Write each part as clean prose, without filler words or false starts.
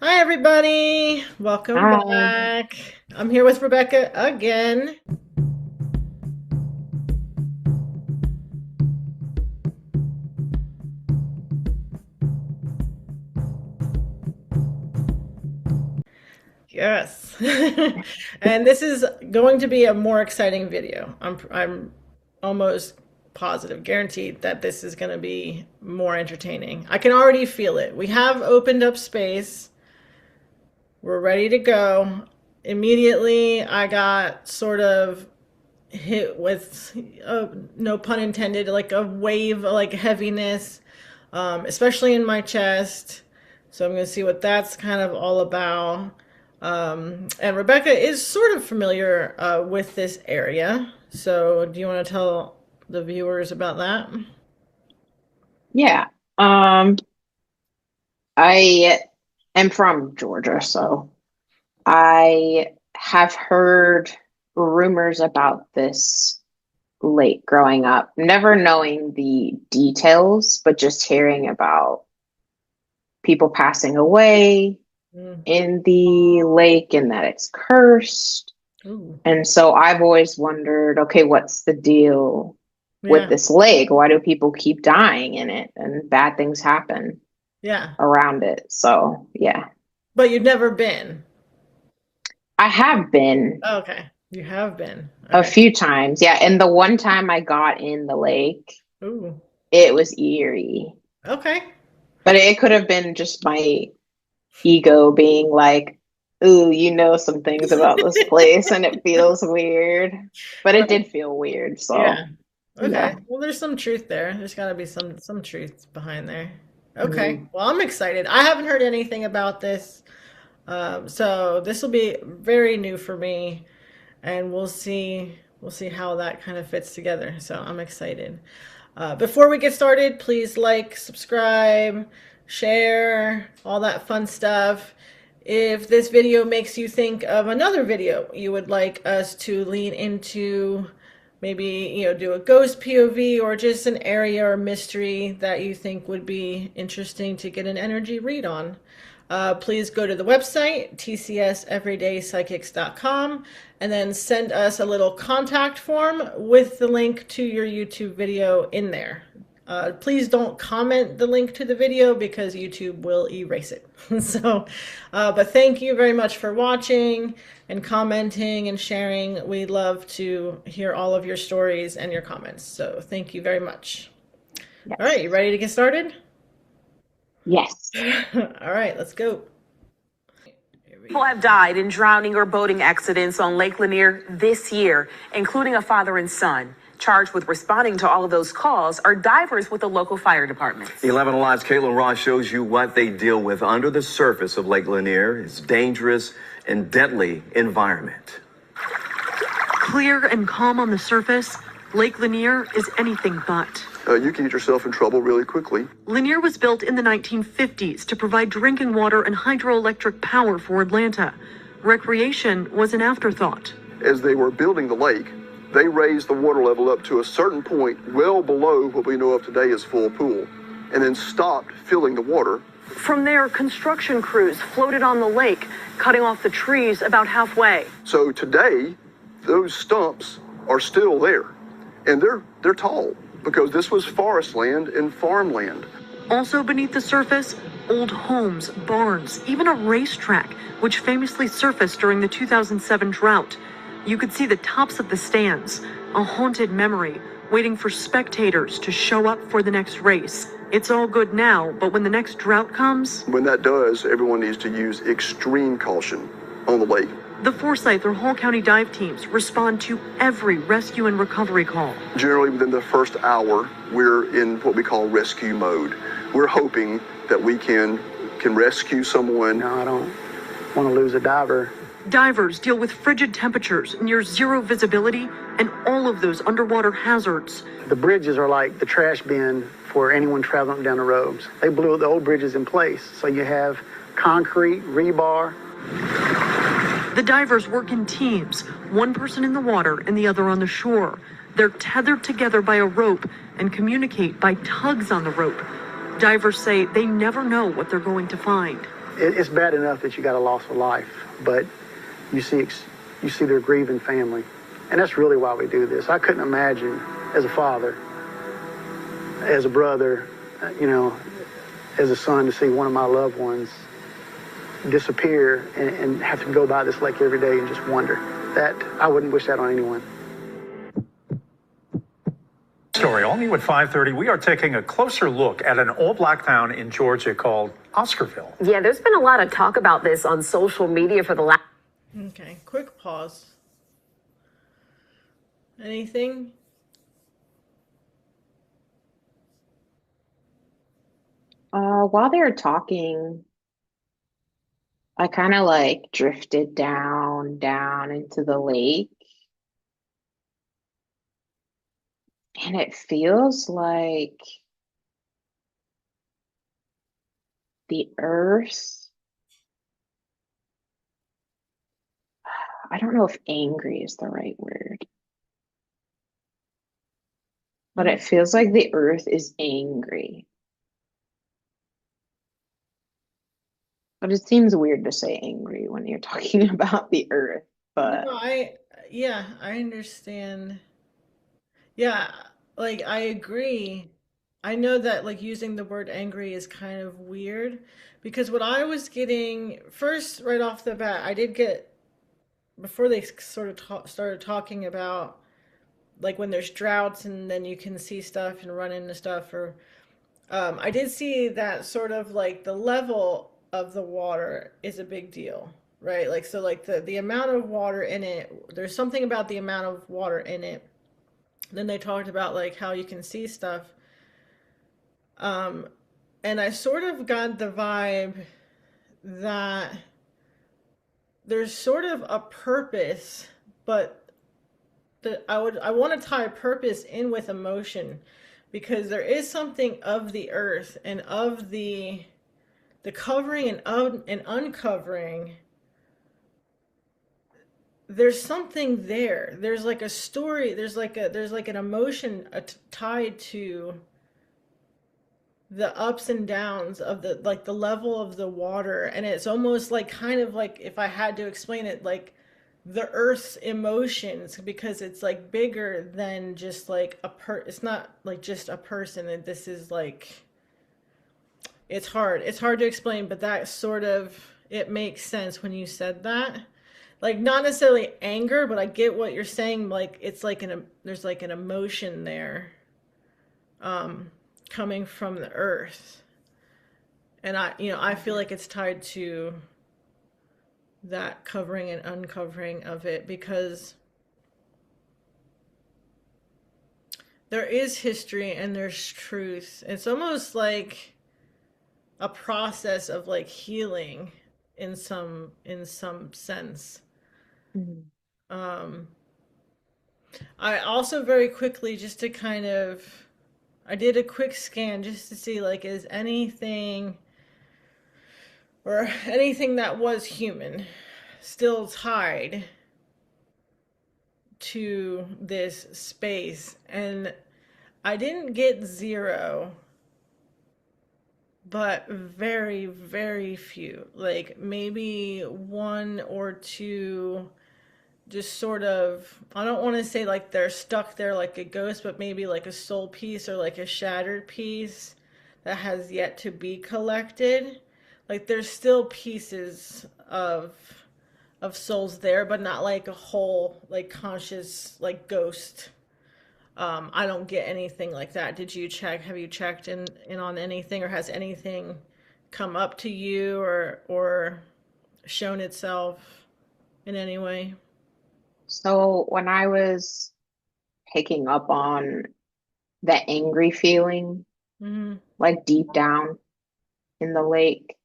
Hi, everybody. Welcome Hi. back. I'm here with Rebecca again. Yes. And this is going to be a more exciting video. I'm almost positive, guaranteed that this is going to be more entertaining. I can already feel it. We have opened up space. We're ready to go. Immediately, I got sort of hit with no pun intended, like a wave, like heaviness, especially in my chest. So I'm going to see what that's kind of all about. And Rebecca is sort of familiar with this area. So do you want to tell the viewers about that? Yeah. Um, I am from Georgia, so I have heard rumors about this lake growing up, never knowing the details, but just hearing about people passing away Mm. in the lake and that it's cursed. Ooh. And so I've always wondered, okay, what's the deal with Yeah. this lake? Why do people keep dying in it and bad things happen Yeah. around it? So, yeah. But you've never been. I have been Okay. You have been. a Okay. few times. Yeah. And the one time I got in the lake, Ooh. it was eerie. Okay. But it could have been just my ego being like, ooh, you know some things about this place and it feels weird. But it Right. did feel weird. Yeah. So, Okay. yeah. Well, there's some truth there. There's got to be some truth behind there. Okay. Mhm. Well, I'm excited. I haven't heard anything about this, so this will be very new for me, and we'll see how that kind of fits together. So I'm excited. Before we get started, please like, subscribe, share, all that fun stuff. If this video makes you think of another video you would like us to lean into, maybe do a ghost POV or just an area or mystery that you think would be interesting to get an energy read on, please go to the website tcseveryday psychics.com and then send us a little contact form with the link to your YouTube video in there. Please don't comment the link to the video because YouTube will erase it. But thank you very much for watching and commenting and sharing. We love to hear all of your stories and your comments. So thank you very much. All right, Yes. you ready to get started? Yes. All right, let's go. People have died in drowning or boating accidents on Lake Lanier this year, including a father and son. Charged with responding to all of those calls are divers with the local fire department. 11 Alive's Caitlin Ross shows you what they deal with under the surface of Lake Lanier. It's dangerous and deadly environment. Clear and calm on the surface, Lake Lanier is anything but. You can get yourself in trouble really quickly. Lanier was built in the 1950s to provide drinking water and hydroelectric power for Atlanta. Recreation was an afterthought. As they were building the lake, they raised the water level up to a certain point well below what we know of today as full pool, and then stopped filling the water. From there, construction crews floated on the lake, cutting off the trees about halfway. So today, those stumps are still there, and they're tall because this was forest land and farmland. Also beneath the surface, old homes, barns, even a racetrack, which famously surfaced during the 2007 drought. You could see the tops of the stands, a haunted memory, waiting for spectators to show up for the next race. It's all good now, but when the next drought comes, When that does, everyone needs to use extreme caution on the lake. the Forsyth or Hall County dive teams respond to every rescue and recovery call. Generally, within the first hour, we're in what we call rescue mode. We're hoping that we can rescue someone. No, I don't want to lose a diver. Divers deal with frigid temperatures, near zero visibility, and all of those underwater hazards. The bridges are like the trash bin for anyone traveling down the roads. They blew the old bridges in place, so you have concrete, rebar. The divers work in teams, one person in the water and the other on the shore. They're tethered together by a rope and communicate by tugs on the rope. Divers say they never know what they're going to find. it's bad enough that you got a loss of life, but you see their grieving family. And that's really why we do this. I couldn't imagine as a father, as a brother, as a son, to see one of my loved ones disappear and have to go by this lake every day and just wonder. That I wouldn't wish that on anyone. Story all new at 5:30. We are taking a closer look at an all-black town in Georgia called Oscarville. Yeah, there's been a lot of talk about this on social media for the last. Okay, quick pause. Anything? While they were talking, I kind of like drifted down into the lake. And it feels like the earth, I don't know if angry is the right word, but it feels like the earth is angry. But it seems weird to say angry when you're talking about the earth. But No, I understand. Yeah, like I agree. I know that like using the word angry is kind of weird because what I was getting first right off the bat, I did get before they sort of started talking about like when there's droughts and then you can see stuff and run into stuff or I did see that sort of like the level of the water is a big deal, right? Like so like the amount of water in it, there's something about the amount of water in it. Then they talked about like how you can see stuff. Um, and I sort of got the vibe that there's sort of a purpose, but I want to tie purpose in with emotion because there is something of the earth and of the covering and uncovering. There's something there. There's like a story. There's like an emotion tied to the ups and downs of the like the level of the water, and it's almost like kind of like if I had to explain it, like the earth's emotions because it's like bigger than just like it's not like just a person, and this is like it's hard to explain, but that sort of it makes sense when you said that. Like not necessarily anger, but I get what you're saying. Like it's like there's like an emotion there, coming from the earth, and I feel like it's tied to that covering and uncovering of it because there is history and there's truth. It's almost like a process of like healing in some sense. Um, I also very quickly just to kind of I did a quick scan just to see like is anything or anything that was human still tied to this space, and I didn't get zero, but very, very few, like maybe one or two, just sort of, I don't want to say like they're stuck there like a ghost, but maybe like a soul piece or like a shattered piece that has yet to be collected. Like there's still pieces of souls there, but not like a whole like conscious like ghost. I don't get anything like that. Did you check? Have you checked in on anything, or has anything come up to you or shown itself in any way? so when I was picking up on the angry feeling, Mm-hmm. like deep down in the lake,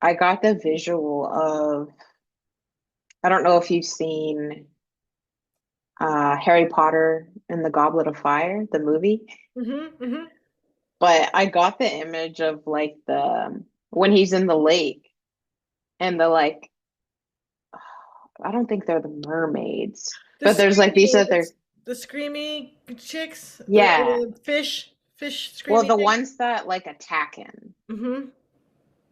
I got the visual of, I don't know if you've seen Harry Potter and the Goblet of Fire, the movie, Mm-hmm. Mm-hmm. but I got the image of like the when he's in the lake and the like, I don't think they're the mermaids, The but there's like these other, the screamy chicks, yeah. the fish Well, screamy the thing. ones that like attack him. Mm-hmm.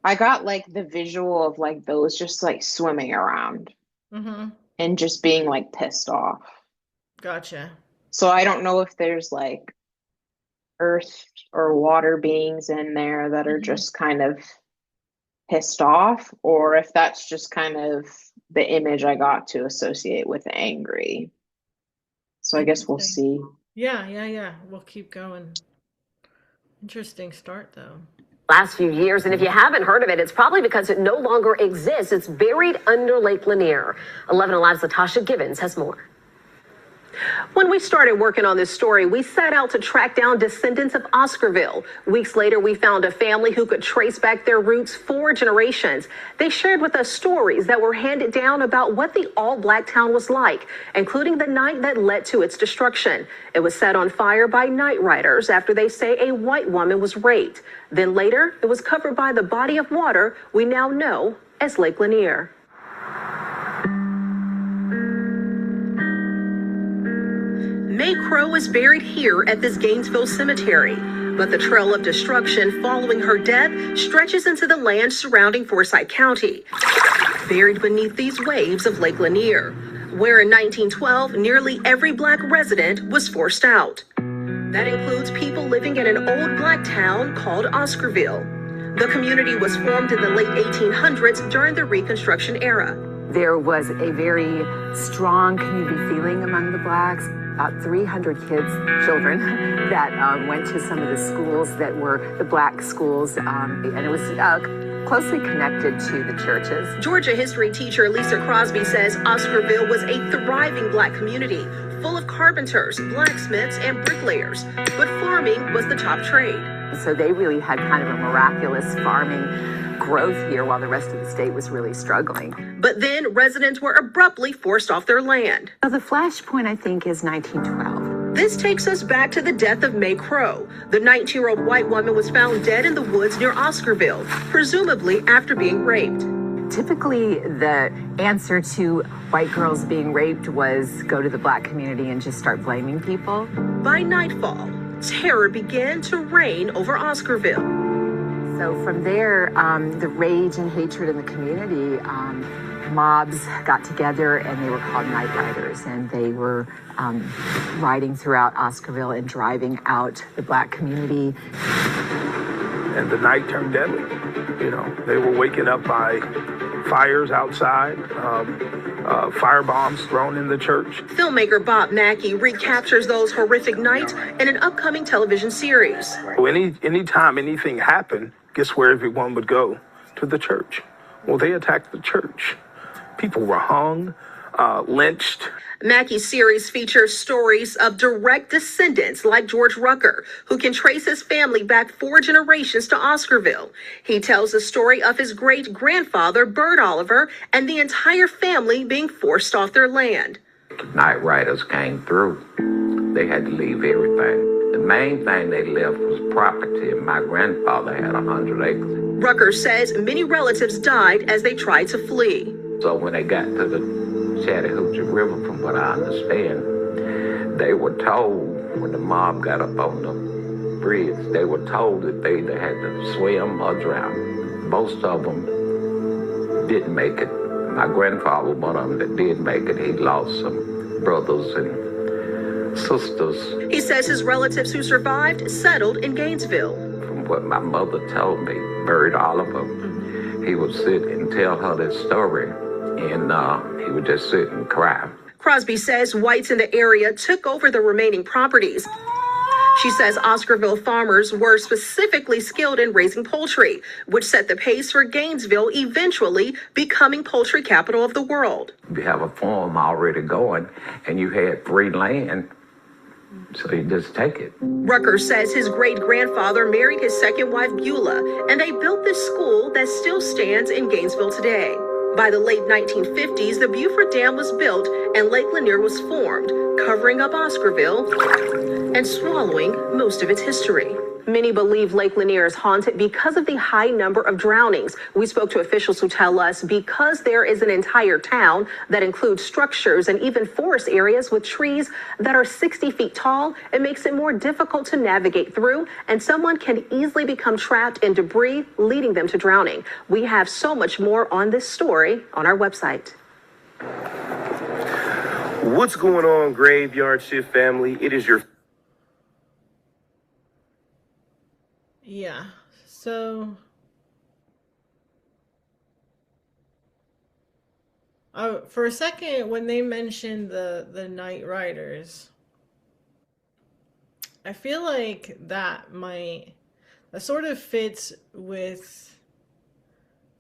I got like the visual of like those just like swimming around Mm-hmm. and just being like pissed off. Gotcha. So I don't know if there's like earth or water beings in there that are Mm-hmm. just kind of pissed off, or if that's just kind of the image I got to associate with angry. So I guess we'll Interesting. see. Yeah. We'll keep going. Interesting start, though. Last few years, and if you haven't heard of it, it's probably because it no longer exists. It's buried under Lake Lanier. 11 Alive's Latasha Gibbons has more. When we started working on this story, we set out to track down descendants of Oscarville. Weeks later, we found a family who could trace back their roots 4 generations. They shared with us stories that were handed down about what the all-black town was like, including the night that led to its destruction. It was set on fire by night riders after they say a white woman was raped. Then later, it was covered by the body of water we now know as Lake Lanier. May Crow is buried here at this Gainesville cemetery, but the trail of destruction following her death stretches into the land surrounding Forsyth County, buried beneath these waves of Lake Lanier, where in 1912, nearly every black resident was forced out. That includes people living in an old black town called Oscarville. The community was formed in the late 1800s during the Reconstruction era. There was a very strong community feeling among the blacks. About 300 children that went to some of the schools that were the black schools, and it was closely connected to the churches. Georgia history teacher Lisa Crosby says Oscarville was a thriving black community, full of carpenters, blacksmiths, and bricklayers, but farming was the top trade. So they really had kind of a miraculous farming growth here while the rest of the state was really struggling. But then residents were abruptly forced off their land. So the flashpoint, I think, is 1912. This takes us back to the death of May Crow. The 19-year-old white woman was found dead in the woods near Oscarville, presumably after being raped. Typically, the answer to white girls being raped was go to the black community and just start blaming people. By nightfall, terror began to reign over Oscarville. So from there, the rage and hatred in the community, mobs got together and they were called night riders, and they were riding throughout Oscarville and driving out the black community. And the night turned deadly. You know, they were waking up by fires outside, fire bombs thrown in the church. Filmmaker Bob Mackey recaptures those horrific nights in an upcoming television series. Anytime anything happened, guess where everyone would go? To the church. Well, they attacked the church. People were hung, lynched. Mackey's series features stories of direct descendants like George Rucker, who can trace his family back 4 generations to Oscarville. He tells the story of his great-grandfather, Bert Oliver, and the entire family being forced off their land. Night riders came through. They had to leave everything. The main thing they left was property, and my grandfather had 100 acres. Rucker says many relatives died as they tried to flee. So when they got to the Chattahoochee River, from what I understand, they were told, when the mob got up on the bridge, they were told that they either had to swim or drown. Most of them didn't make it. My grandfather was one of them that did make it. He lost some brothers and sisters. He says his relatives who survived settled in Gainesville. From what my mother told me, Bert Oliver, he would sit and tell her this story, and he would just sit and cry. Crosby says whites in the area took over the remaining properties. She says Oscarville farmers were specifically skilled in raising poultry, which set the pace for Gainesville eventually becoming poultry capital of the world. You have a farm already going, and you had free land, so you just take it. Rucker says his great-grandfather married his second wife, Beulah, and they built this school that still stands in Gainesville today. By the late 1950s, the Beaufort Dam was built and Lake Lanier was formed, covering up Oscarville and swallowing most of its history. Many believe Lake Lanier is haunted because of the high number of drownings. We spoke to officials who tell us because there is an entire town that includes structures and even forest areas with trees that are 60 feet tall, it makes it more difficult to navigate through, and someone can easily become trapped in debris, leading them to drowning. We have so much more on this story on our website. What's going on, Graveyard Shift family? It is your... Yeah, so for a second, when they mentioned the Night Riders, I feel like that sort of fits with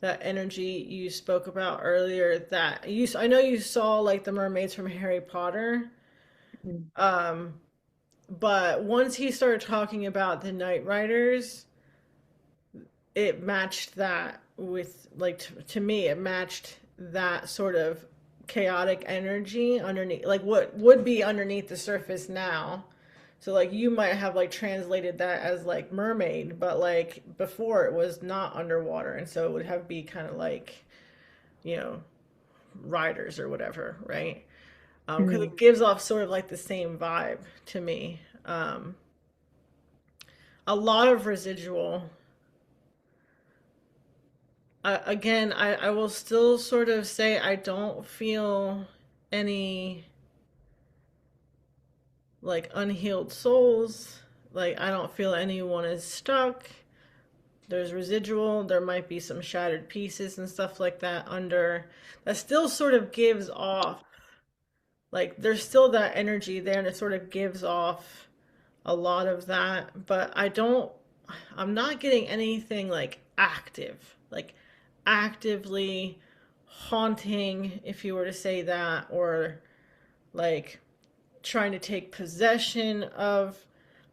that energy you spoke about earlier. That I know you saw like the mermaids from Harry Potter, but once he started talking about the Night Riders, it matched that with like to me it matched that sort of chaotic energy underneath, like what would be underneath the surface now. So like you might have like translated that as like mermaid, but like before it was not underwater, and so it would have be kind of like, you know, riders or whatever, right? Because it gives off sort of like the same vibe to me. A lot of residual. Again, I will still sort of say I don't feel any like unhealed souls. Like I don't feel anyone is stuck. There's residual. There might be some shattered pieces and stuff like that under. That still sort of gives off, like there's still that energy there, and it sort of gives off a lot of that. But I'm not getting anything like actively haunting, if you were to say that, or like trying to take possession of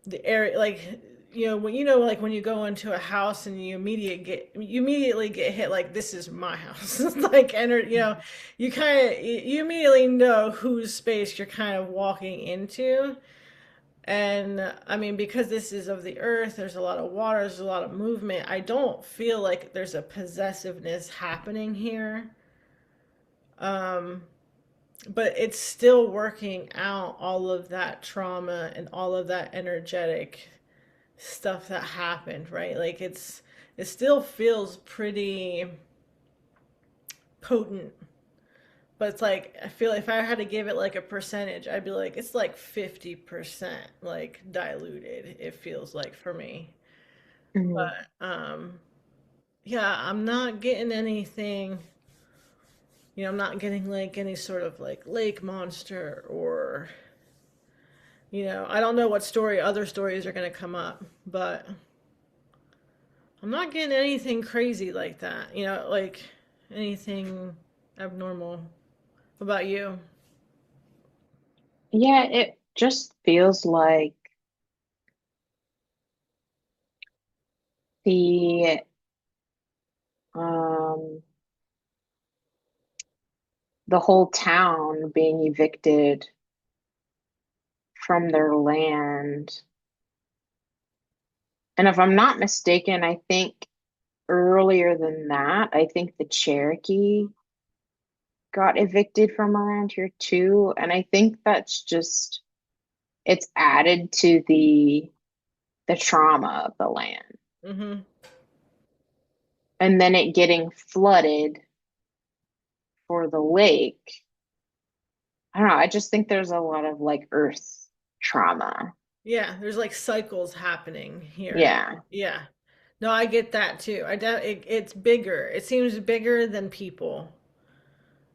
the area. Like, like when you go into a house and you immediately get hit, like this is my house. Like, you immediately know whose space you're kind of walking into. And I mean, because this is of the earth, there's a lot of water, there's a lot of movement. I don't feel like there's a possessiveness happening here. But it's still working out all of that trauma and all of that energetic stuff that happened, right? Like it still feels pretty potent. But it's like, I feel if I had to give it like a percentage, I'd be like, it's like 50% like diluted, it feels like for me. But yeah, I'm not getting anything, I'm not getting like any sort of like lake monster or, I don't know what other stories are going to come up, but I'm not getting anything crazy like that, like anything abnormal. What about you? Yeah, it just feels like the um the whole town being evicted from their land. And if I'm not mistaken, I think earlier than that, I think the Cherokee got evicted from around here too. And I think that's just, it's added to the trauma of the land. Mm-hmm. And then it getting flooded for the lake. I don't know. I just think there's a lot of like earth trauma. Yeah, there's like cycles happening here. Yeah. Yeah. No, I get that too. It's bigger. It seems bigger than people.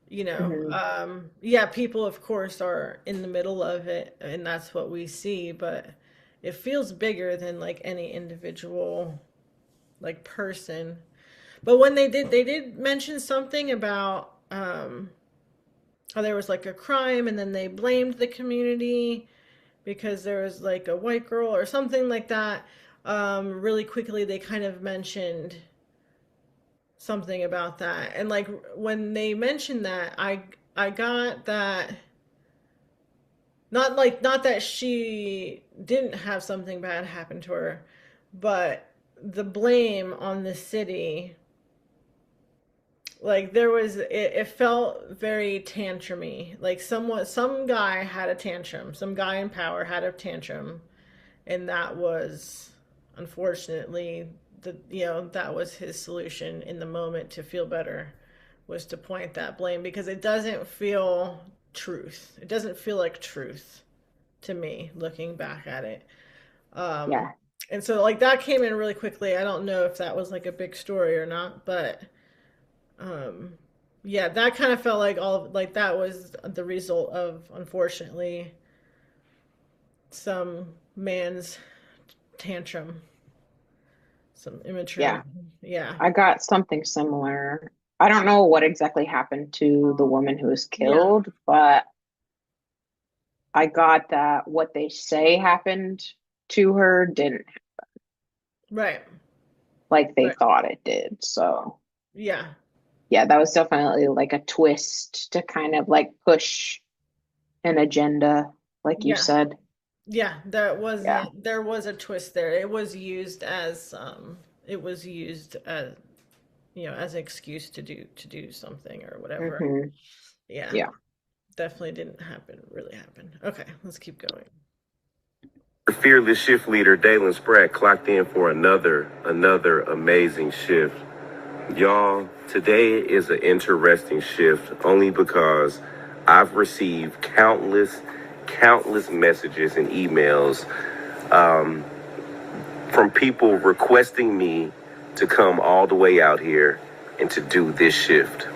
Yeah, people of course are in the middle of it, and that's what we see, but it feels bigger than like any individual like person. But when they did mention something about how there was like a crime, and then they blamed the community because there was like a white girl or something like that. Really quickly, they kind of mentioned something about that, and like when they mentioned that, I got that, not that she didn't have something bad happen to her, but the blame on the city, like there was, it felt very tantrumy. Like some guy had a tantrum, some guy in power had a tantrum, and that was unfortunately that was his solution in the moment to feel better, was to point that blame, because it doesn't feel truth. It doesn't feel like truth to me looking back at it. Yeah. And so like that came in really quickly. I don't know if that was like a big story or not, but yeah, that kind of felt like like that was the result of, unfortunately, some man's tantrum, some immature. Yeah. Yeah. I got something similar. I don't know what exactly happened to the woman who was Yeah. killed, but I got that what they say happened to her didn't Right. like they Right. thought it did. So, Yeah. yeah, that was definitely like a twist to kind of like push an agenda, like you Yeah. said. Yeah, Yeah. there was a twist there. It was used as as an excuse to do something or whatever. Hmm. Yeah. Yeah. Definitely didn't really happen. Okay, let's keep going. Fearless shift leader Dalen Spratt clocked in for another amazing shift. Y'all, today is an interesting shift only because I've received countless messages and emails from people requesting me to come all the way out here and to do this shift.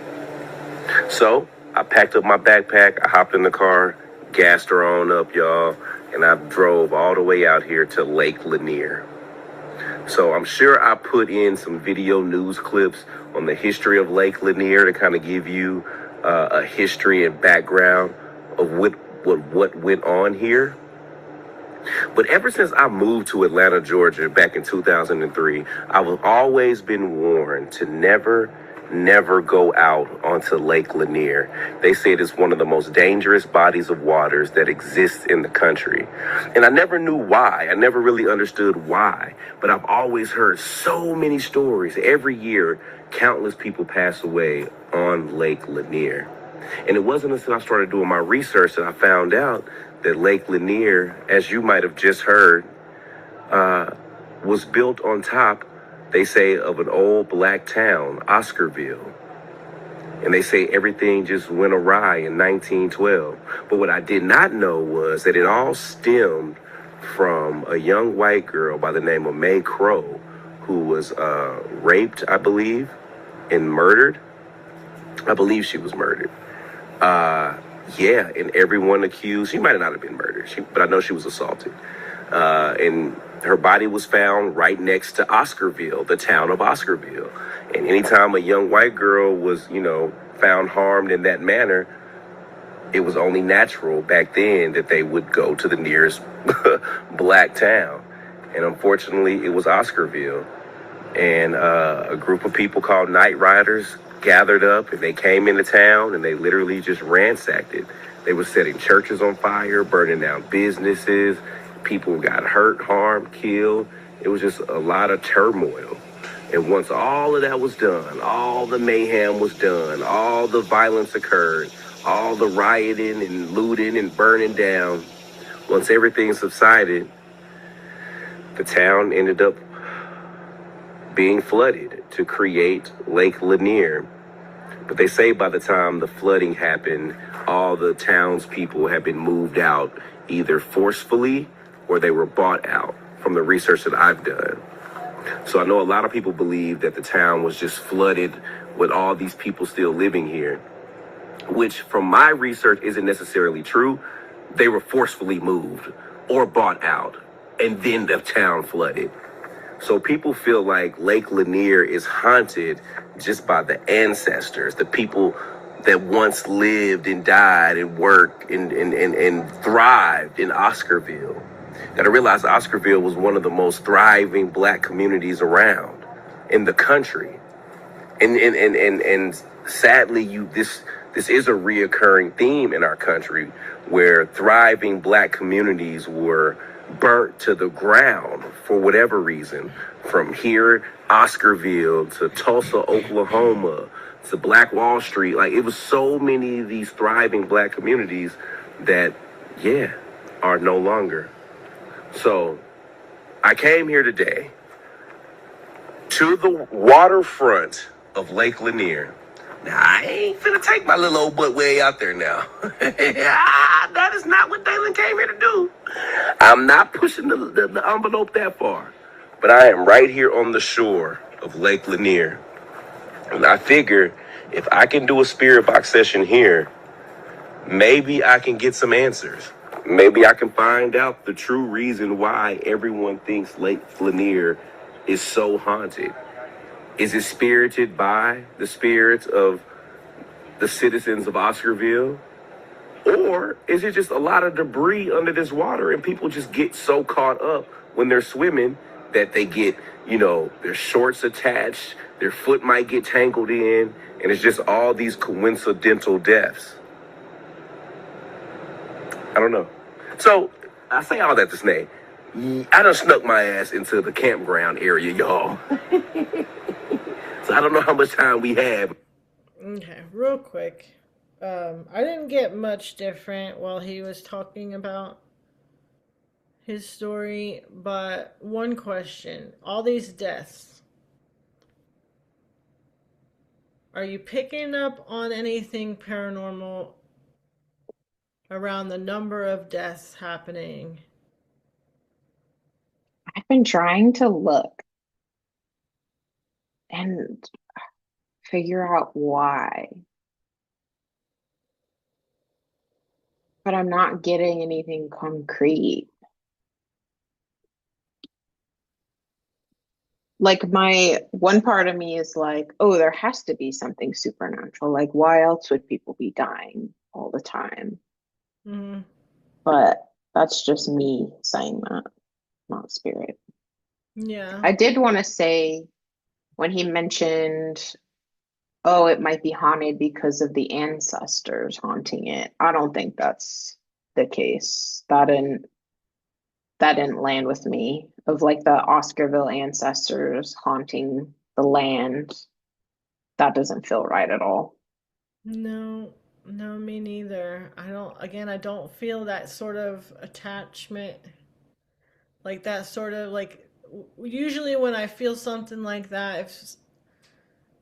So I packed up my backpack, I hopped in the car, gassed her on up, y'all, and I drove all the way out here to Lake Lanier. So I'm sure I put in some video news clips on the history of Lake Lanier to kind of give you a history and background of what went on here. But ever since I moved to Atlanta, Georgia back in 2003, I've always been warned to never go out onto Lake Lanier. They say it is one of the most dangerous bodies of waters that exists in the country. And I never knew why. I never really understood why. But I've always heard so many stories. Every year, countless people pass away on Lake Lanier. And it wasn't until I started doing my research that I found out that Lake Lanier, as you might have just heard, was built on top, they say, of an old black town, Oscarville. And they say everything just went awry in 1912. But what I did not know was that it all stemmed from a young white girl by the name of May Crow, who was raped, I believe, and murdered. I believe she was murdered. Yeah, and everyone accused, she might not have been murdered, but I know she was assaulted. And her body was found right next to Oscarville, the town of Oscarville. And anytime a young white girl was, found harmed in that manner, it was only natural back then that they would go to the nearest black town. And unfortunately, it was Oscarville. And a group of people called Night Riders gathered up, and they came into town, and they literally just ransacked it. They were setting churches on fire, burning down businesses. People got hurt, harmed, killed. It was just a lot of turmoil. And once all of that was done, all the mayhem was done, all the violence occurred, all the rioting and looting and burning down, once everything subsided, the town ended up being flooded to create Lake Lanier. But they say by the time the flooding happened, all the townspeople had been moved out, either forcefully or they were bought out, from the research that I've done. So I know a lot of people believe that the town was just flooded with all these people still living here, which from my research isn't necessarily true. They were forcefully moved or bought out, and then the town flooded. So people feel like Lake Lanier is haunted just by the ancestors, the people that once lived and died and worked and thrived in Oscarville. Got to realize Oscarville was one of the most thriving black communities around in the country. And sadly, this is a reoccurring theme in our country, where thriving black communities were burnt to the ground for whatever reason, from here, Oscarville, to Tulsa, Oklahoma, to Black Wall Street. Like, it was so many of these thriving black communities that, yeah, are no longer. So I came here today to the waterfront of Lake Lanier. Now, I ain't finna take my little old butt way out there now. That is not what Dalen came here to do. I'm not pushing the envelope that far. But I am right here on the shore of Lake Lanier. And I figure if I can do a spirit box session here, maybe I can get some answers. Maybe I can find out the true reason why everyone thinks Lake Lanier is so haunted. Is it spirited by the spirits of the citizens of Oscarville? Or is it just a lot of debris under this water and people just get so caught up when they're swimming that they get, their shorts attached, their foot might get tangled in, and it's just all these coincidental deaths? I don't know. So I say all that to say, I done snuck my ass into the campground area, y'all. So I don't know how much time we have. Okay, real quick. I didn't get much different while he was talking about his story, but one question. All these deaths. Are you picking up on anything paranormal around the number of deaths happening? I've been trying to look and figure out why, but I'm not getting anything concrete. Like, my one part of me is like, oh, there has to be something supernatural. Like, why else would people be dying all the time? Mm-hmm. But that's just me saying that, not spirit. Yeah. I did want to say, when he mentioned, oh, it might be haunted because of the ancestors haunting it, I don't think that's the case. That didn't land with me, of like the Oscarville ancestors haunting the land. That doesn't feel right at all. No, me neither. I don't feel that sort of attachment. Like that sort of usually when I feel something like that,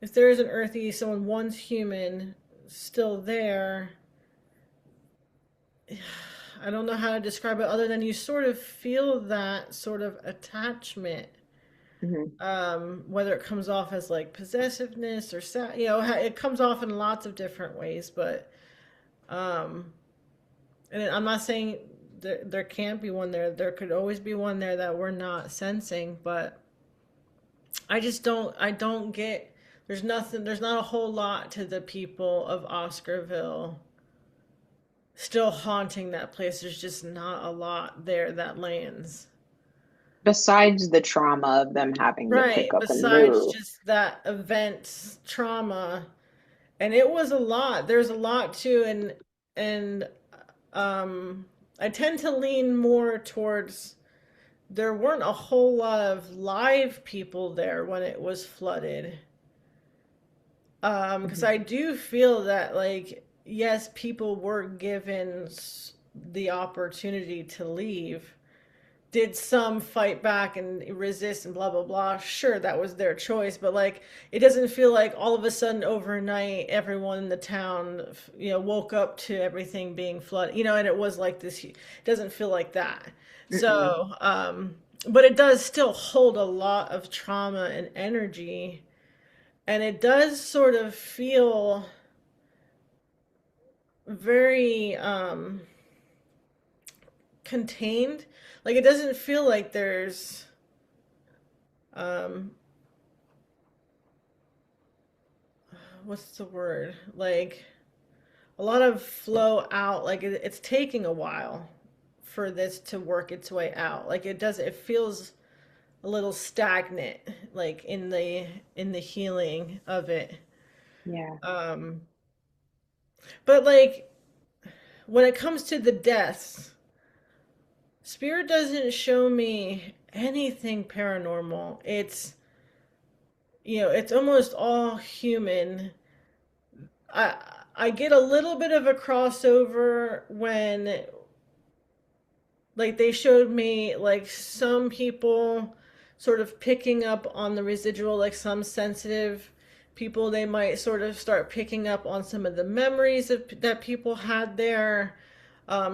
if there is an earthy someone once human still there, I don't know how to describe it other than you sort of feel that sort of attachment. Whether it comes off as like possessiveness or it comes off in lots of different ways, but and I'm not saying there can't be one there. There could always be one there that we're not sensing, but I don't get, there's not a whole lot to the people of Oscarville still haunting that place. There's just not a lot there that lands. Besides the trauma of them having to Right, pick up and besides move. just that event trauma. And it was a lot. There's a lot too, and I tend to lean more towards there weren't a whole lot of live people there when it was flooded. Because I do feel that, like, yes, people were given the opportunity to leave. Did some fight back and resist and blah blah blah? Sure, that was their choice, but like it doesn't feel like all of a sudden overnight everyone in the town woke up to everything being flooded, and it was like this. It doesn't feel like that. So but it does still hold a lot of trauma and energy, and it does sort of feel very contained. Like it doesn't feel like there's um what's the word? Like a lot of flow out. Like it's taking a while for this to work its way out. Like it feels a little stagnant, like in the healing of it. Yeah. But like when it comes to the deaths, Spirit doesn't show me anything paranormal. It's, it's almost all human. I I get a little bit of a crossover when like they showed me like some people sort of picking up on the residual, like some sensitive people, they might sort of start picking up on some of the memories that people had there,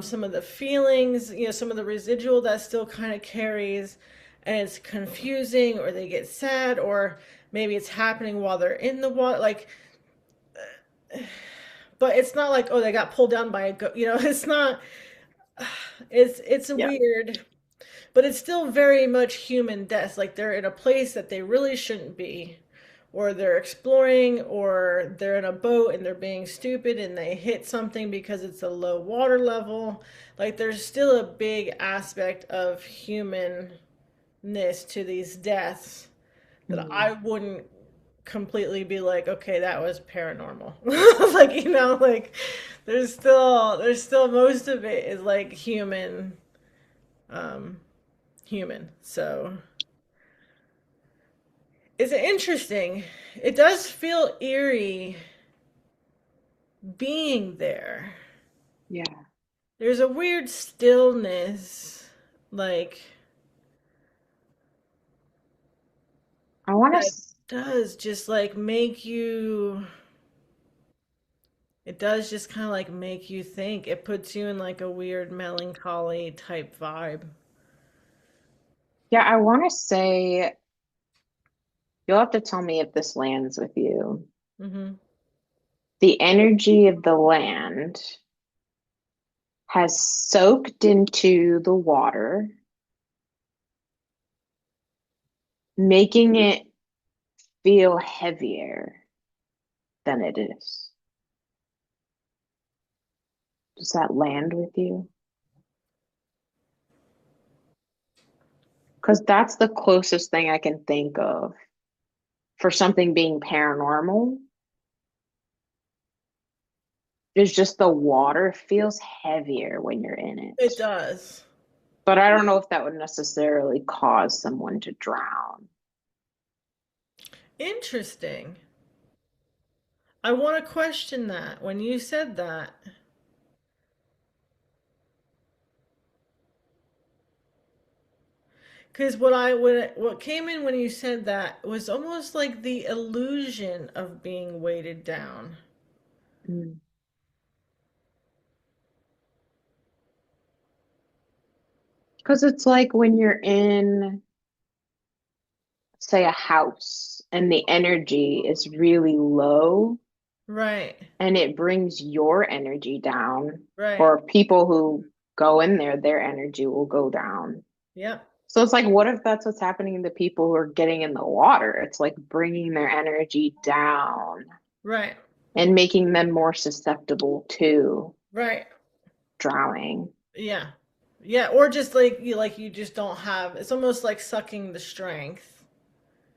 some of the feelings, some of the residual that still kind of carries, and it's confusing, or they get sad, or maybe it's happening while they're in the water, like, but it's not like, oh, they got pulled down by a goat, it's not, it's a Yeah. weird, but it's still very much human death. Like they're in a place that they really shouldn't be, or they're exploring, or they're in a boat and they're being stupid and they hit something because it's a low water level. Like there's still a big aspect of humanness to these deaths that I wouldn't completely be like, okay, that was paranormal. Like, like there's still most of it is like um human. So it's interesting. It does feel eerie being there. Yeah. There's a weird stillness, like I want that to. does just like make you. It does just kind of like make you think. It puts you in like a weird melancholy type vibe. Yeah, I want to say you'll have to tell me if this lands with you. Mm-hmm. The energy of the land has soaked into the water, making it feel heavier than it is. Does that land with you? Because that's the closest thing I can think of for something being paranormal. Is just the water feels heavier when you're in it. It does. But I don't know if that would necessarily cause someone to drown. Interesting. I want to question that when you said that. Because what came in when you said that was almost like the illusion of being weighted down. Because it's like when you're in, say, a house and the energy is really low Right. and it brings your energy down. Right. For people who go in there, their energy will go down. Yep. So it's like, what if that's what's happening to people who are getting in the water? It's like bringing their energy down Right. and making them more susceptible to Right. drowning. Yeah. Yeah. Or just like you just don't have. It's almost like sucking the strength.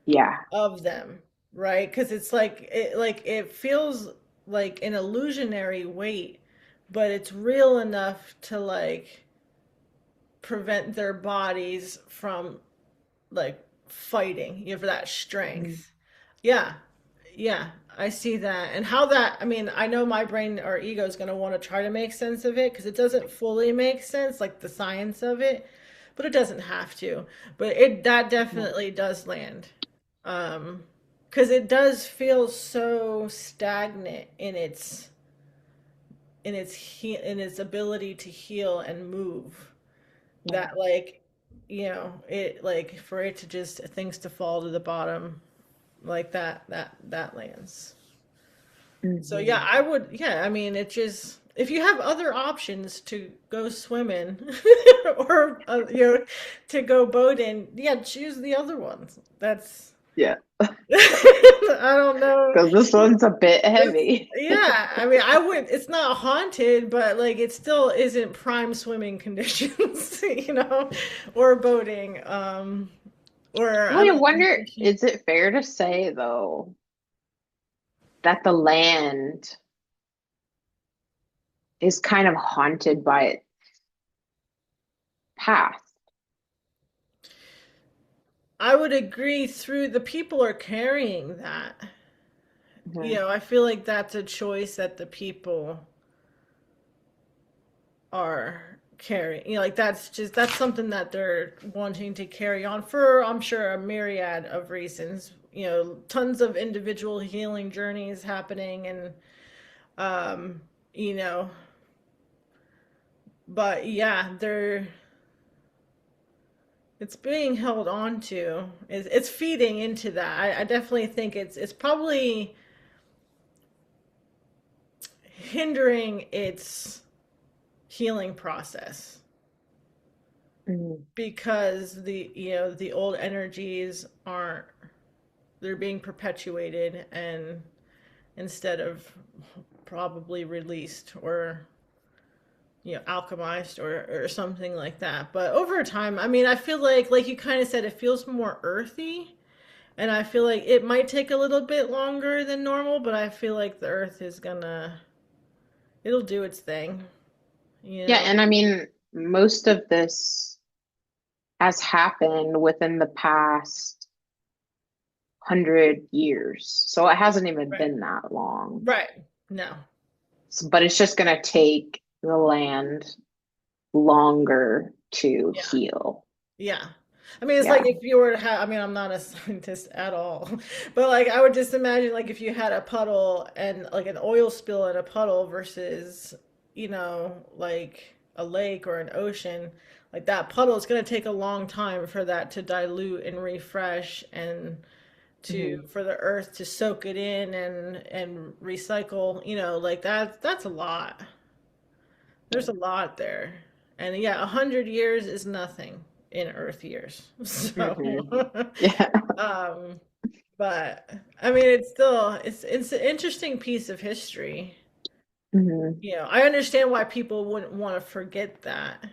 Yeah. Of them, right? Because it's like it feels like an illusionary weight, but it's real enough to like prevent their bodies from like fighting, for that strength. Yeah. Yeah, I see that. And how that, I mean, I know my brain or ego is going to want to try to make sense of it because it doesn't fully make sense, like the science of it, but it doesn't have to. But that definitely does land. Because it does feel so stagnant in its ability to heal and move, that like, it like for it to just things to fall to the bottom like that lands. So yeah, I would, yeah, I mean, it just, if you have other options to go swimming or to go boating, yeah, choose the other ones. That's Yeah. I don't know. Because this one's a bit heavy. Yeah, I mean, I would. It's not haunted, but like it still isn't prime swimming conditions, or boating. Or Well, I wonder, is it fair to say though that the land is kind of haunted by past. I would agree through the people are carrying that. You know, I feel like that's a choice that the people are carrying. You know, like that's something that they're wanting to carry on for, I'm sure, a myriad of reasons. You know, tons of individual healing journeys happening and you know, but yeah, it's being held on to. It's feeding into that. I definitely think it's probably hindering its healing process because the old energies aren't, they're being perpetuated and instead of probably released or alchemized or something like that. But over time, I mean, I feel like you kind of said, it feels more earthy. And I feel like it might take a little bit longer than normal, but I feel like the earth is it'll do its thing. You know? Yeah, and I mean, most of this has happened within the past 100 years. So it hasn't even been that long. Right. No. But it's just going to take the land longer to heal. Yeah. I mean, it's like if you were to have, I mean, I'm not a scientist at all, but like I would just imagine like if you had a puddle and like an oil spill in a puddle versus, like a lake or an ocean, like that puddle is going to take a long time for that to dilute and refresh and for the earth to soak it in and recycle, like that's a lot. There's a lot there. And yeah, 100 years is nothing in Earth years. So, but I mean, it's an interesting piece of history. I understand why people wouldn't want to forget that,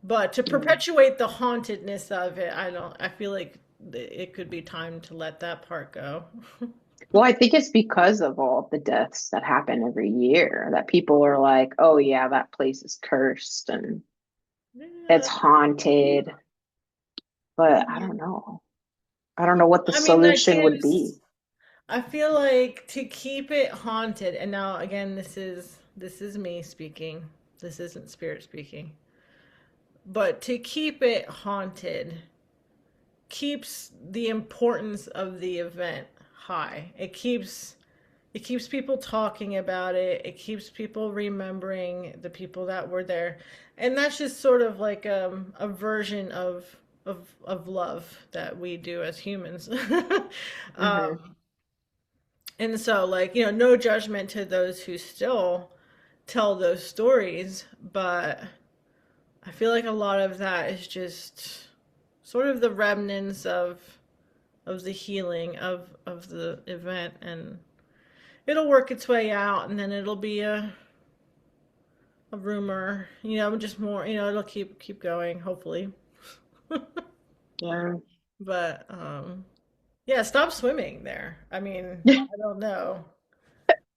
but to perpetuate the hauntedness of it, I feel like it could be time to let that part go. Well, I think it's because of all the deaths that happen every year that people are like, oh yeah, that place is cursed and it's haunted. But I don't know. I don't know what the solution would be. I feel like to keep it haunted, and now again, this is me speaking. This isn't spirit speaking. But to keep it haunted keeps the importance of the event high. It keeps people talking about it. It keeps people remembering the people that were there. And that's just sort of like a version of love that we do as humans. And so like, no judgment to those who still tell those stories, but I feel like a lot of that is just sort of the remnants of the healing of the event, and it'll work its way out, and then it'll be a rumor, just more, it'll keep going, hopefully. Yeah. But yeah, stop swimming there. I mean, I don't know.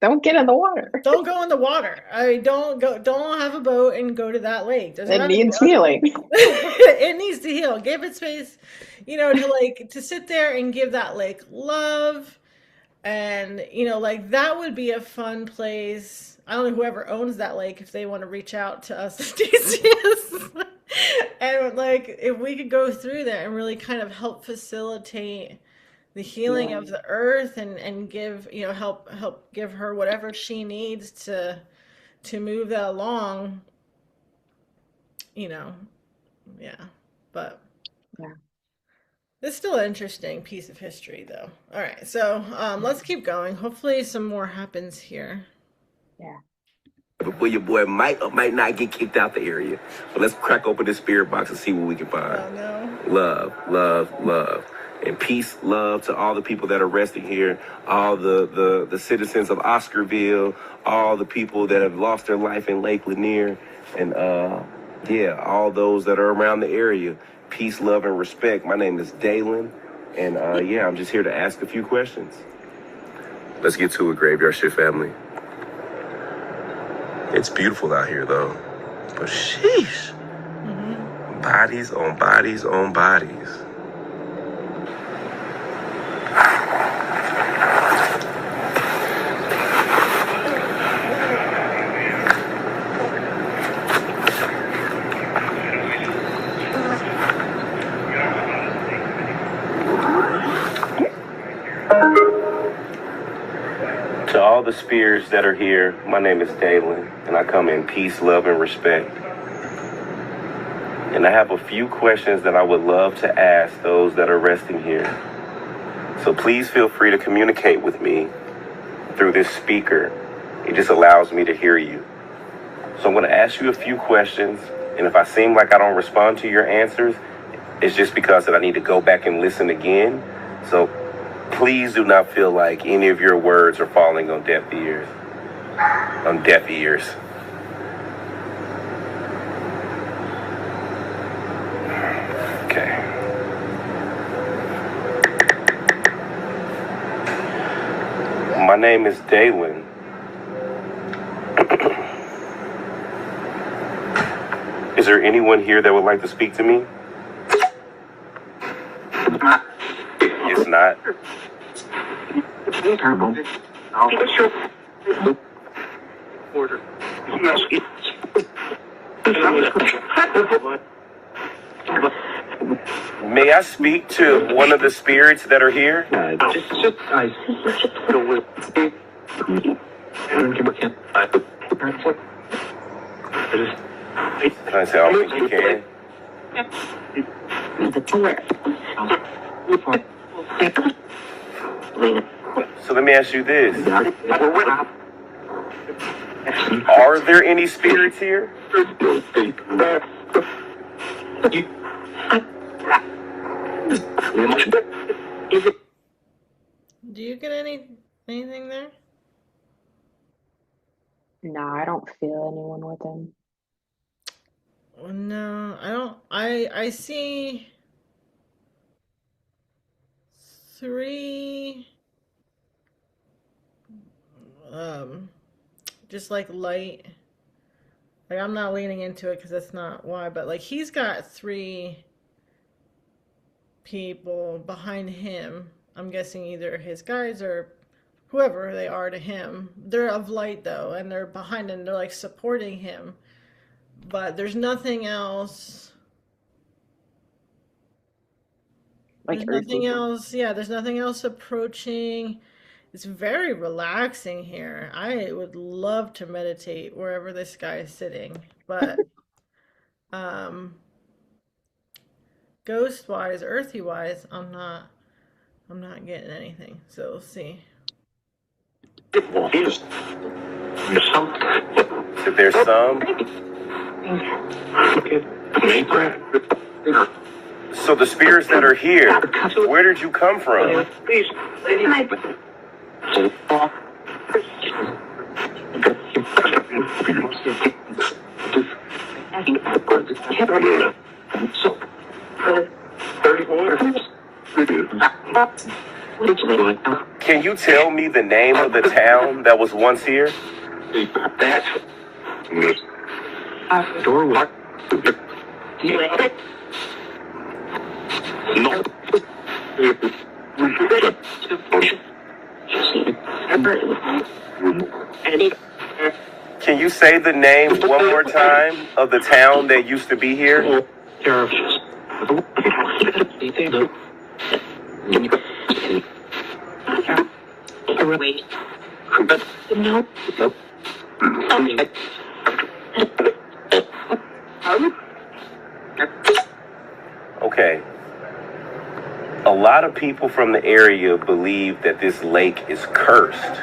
Don't get in the water. Don't go in the water. Don't have a boat and go to that lake. It needs healing. It needs to heal. Give it space, to sit there and give that lake love. And, like that would be a fun place. I don't know whoever owns that lake, if they want to reach out to us at DCS. And like, if we could go through there and really kind of help facilitate the healing of the earth and give, help give her whatever she needs to move that along, yeah. But it's still an interesting piece of history though. All right, so let's keep going. Hopefully some more happens here. Yeah. Well, your boy might or might not get kicked out the area. But let's crack open this spirit box and see what we can find. Oh no. Love, love, love. And peace, love to all the people that are resting here, all the citizens of Oscarville, all the people that have lost their life in Lake Lanier, and all those that are around the area. Peace, love, and respect. My name is Dalen, and I'm just here to ask a few questions. Let's get to it, Graveyard Shift family. It's beautiful out here, though. But sheesh. bodies on bodies on bodies. To all the spirits that are here, my name is Dalen, and I come in peace, love, and respect. And I have a few questions that I would love to ask those that are resting here. So please feel free to communicate with me through this speaker. It just allows me to hear you. So I'm going to ask you a few questions, and if I seem like I don't respond to your answers, it's just because that I need to go back and listen again. So please do not feel like any of your words are falling on deaf ears. On deaf ears. Okay. My name is Dalen. Is there anyone here that would like to speak to me? It's not. May I speak to one of the spirits that are here? Can I say, I don't think you can. So let me ask you this. Are there any spirits here? Do you get anything there? No, I don't feel anyone with him. No, I don't. I see three, just like light. Like I'm not leaning into it because that's not why, but like he's got three people behind him. I'm guessing either his guys or whoever they are to him. They're of light though, and they're behind him. They're like supporting him. But there's nothing else. Like There's nothing earthy. else. Yeah, there's nothing else approaching. It's very relaxing here. I would love to meditate wherever this guy is sitting, but um, ghost wise, earthy wise, I'm not getting anything. So we'll see. So there's some. So the spirits that are here, where did you come from? Can you tell me the name of the town that was once here? No. Can you say the name one more time of the town that used to be here? Okay. A lot of people from the area believe that this lake is cursed.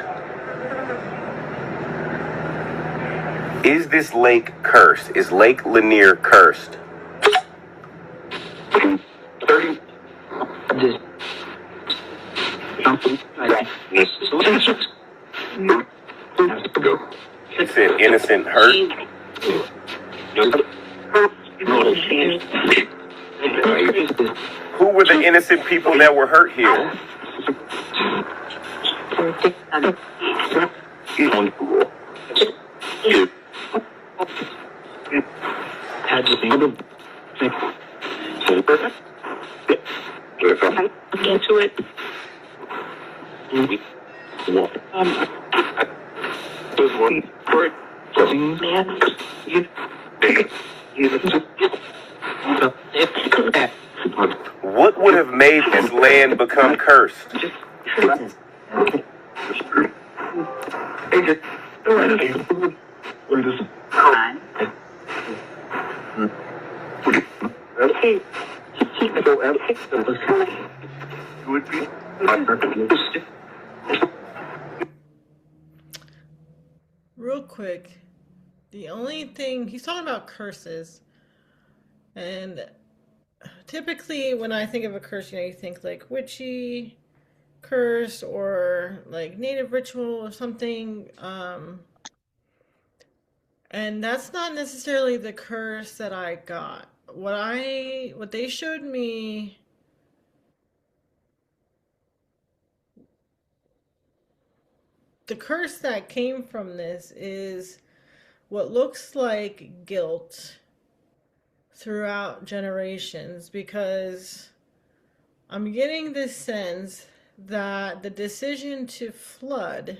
Is this lake cursed? Is Lake Lanier cursed? You said innocent hurt? Who were the innocent people that were hurt here? Into it. What would have made this land become cursed? Real quick, the only thing he's talking about curses, and typically when I think of a curse, you think like witchy curse or like native ritual or something. And that's not necessarily the curse that I got. What they showed me, the curse that came from this is what looks like guilt throughout generations, because I'm getting this sense that the decision to flood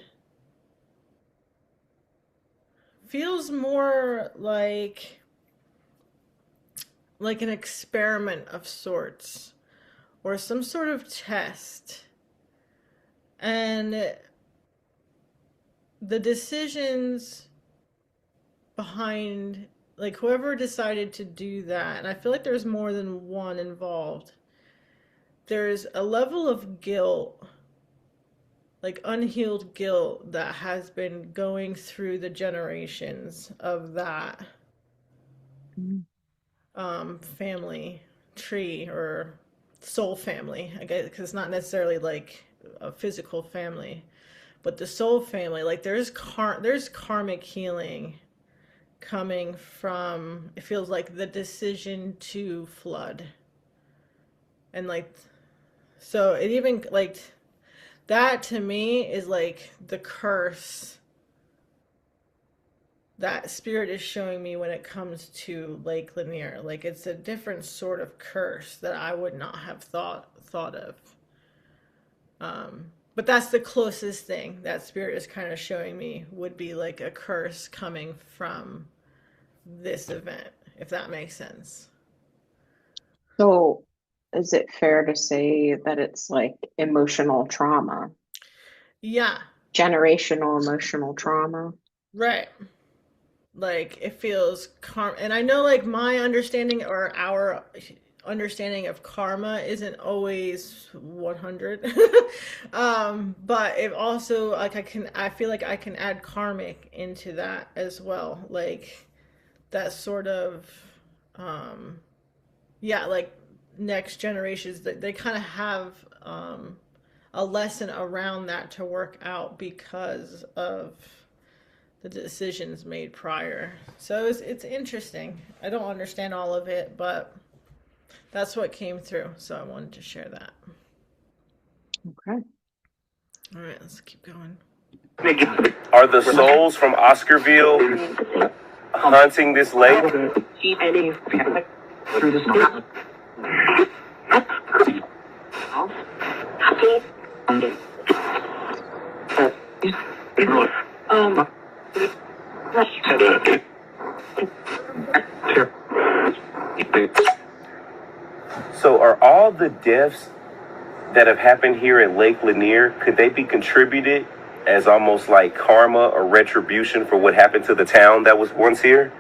feels more like an experiment of sorts or some sort of test. And the decisions behind, like, whoever decided to do that, and I feel like there's more than one involved, there's a level of guilt, like unhealed guilt, that has been going through the generations of that family tree or soul family, I guess, because it's not necessarily like a physical family, but the soul family. Like there's karmic healing coming from, it feels like, the decision to flood. And like, so it even like that to me is like the curse that spirit is showing me when it comes to Lake Lanier. Like it's a different sort of curse that I would not have thought of. But that's the closest thing that spirit is kind of showing me would be like a curse coming from this event, if that makes sense. So is it fair to say that it's like emotional trauma? Yeah. Generational emotional trauma? Right. Like it feels and I know like my understanding or our understanding of karma isn't always 100. But it also, like, I feel like I can add karmic into that as well. Like that sort of yeah, like next generations, that they kind of have a lesson around that to work out because of the decisions made prior. So it's interesting. I don't understand all of it, but that's what came through. So I wanted to share that. Okay. All right, let's keep going. Are the souls from Oscarville haunting this lake? So are all the deaths that have happened here at Lake Lanier, could they be contributed as almost like karma or retribution for what happened to the town that was once here?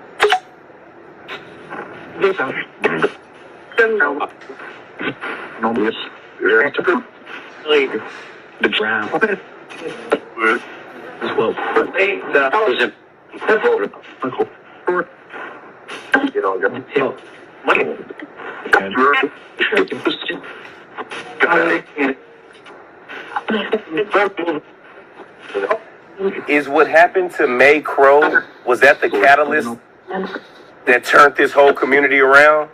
Is what happened to May Crow, was that the catalyst that turned this whole community around?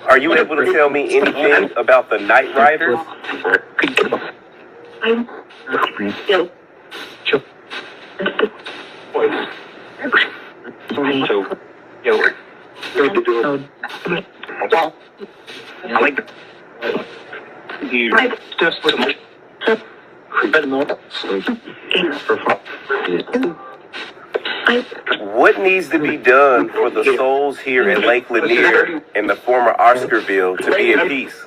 Are you able to tell me anything about the Night Riders? What needs to be done for the souls here at Lake Lanier and the former Oscarville to be at peace?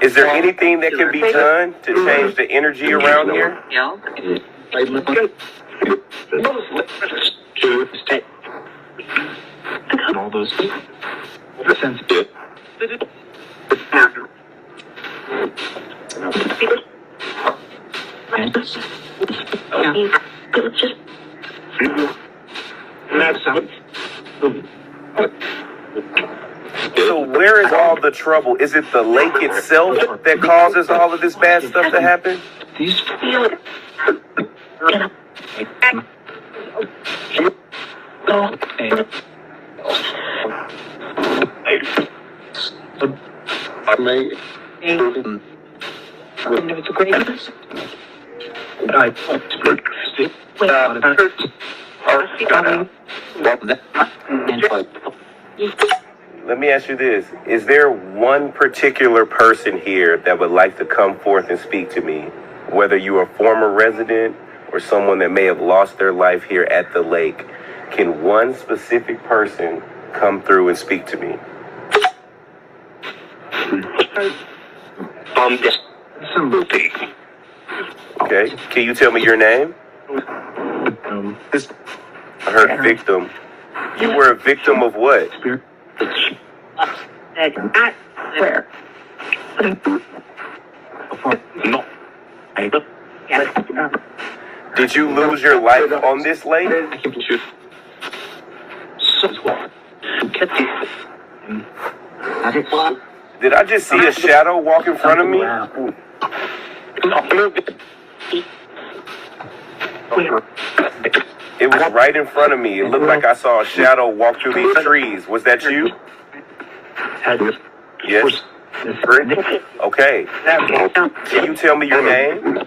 Is there anything that can be done to change the energy around here? All those So where is all the trouble? Is it the lake itself that causes all of this bad stuff to happen? Let me ask you this. Is there one particular person here that would like to come forth and speak to me? Whether you're a former resident or someone that may have lost their life here at the lake, can one specific person come through and speak to me? Okay. Can you tell me your name? I heard victim. You were a victim of what? Did you lose your life on this lake? Did I just see a shadow walk in front of me? It was right in front of me. It looked like I saw a shadow walk through these trees. Was that you? Yes. Okay. Can you tell me your name?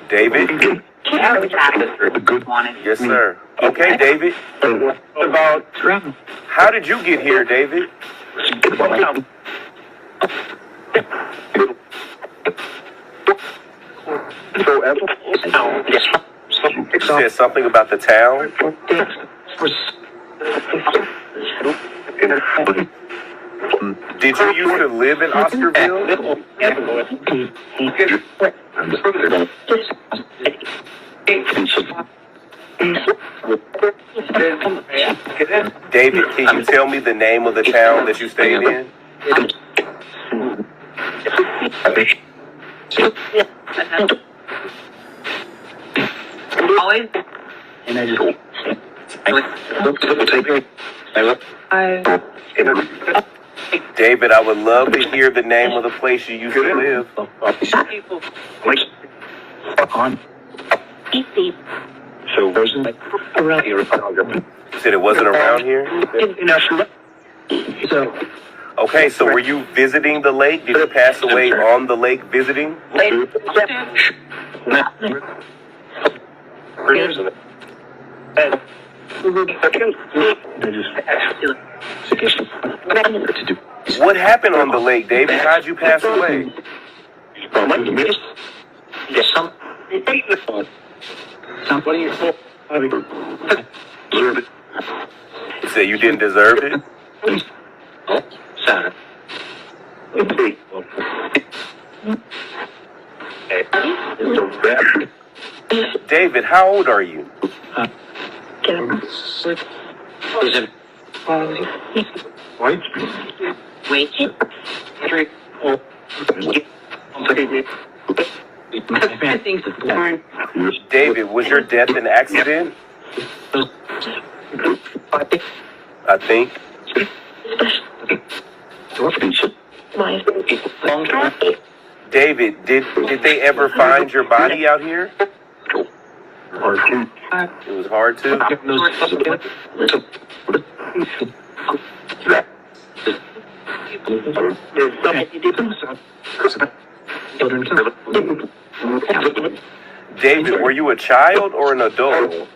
David? Yes, sir. Okay, David. How did you get here, David? You said something about the town? Did you used to live in Oscarville? David, can you tell me the name of the town that you stayed in? David, I would love to hear the name of the place you used to live. You said it wasn't around here? Okay, so were you visiting the lake? Did you pass away on the lake visiting? What happened on the lake, David? How'd you pass away? You say you didn't deserve it? David, how old are you? David, was your death an accident? I think. David, did they ever find your body out here? It was hard to. David, were you a child or an adult?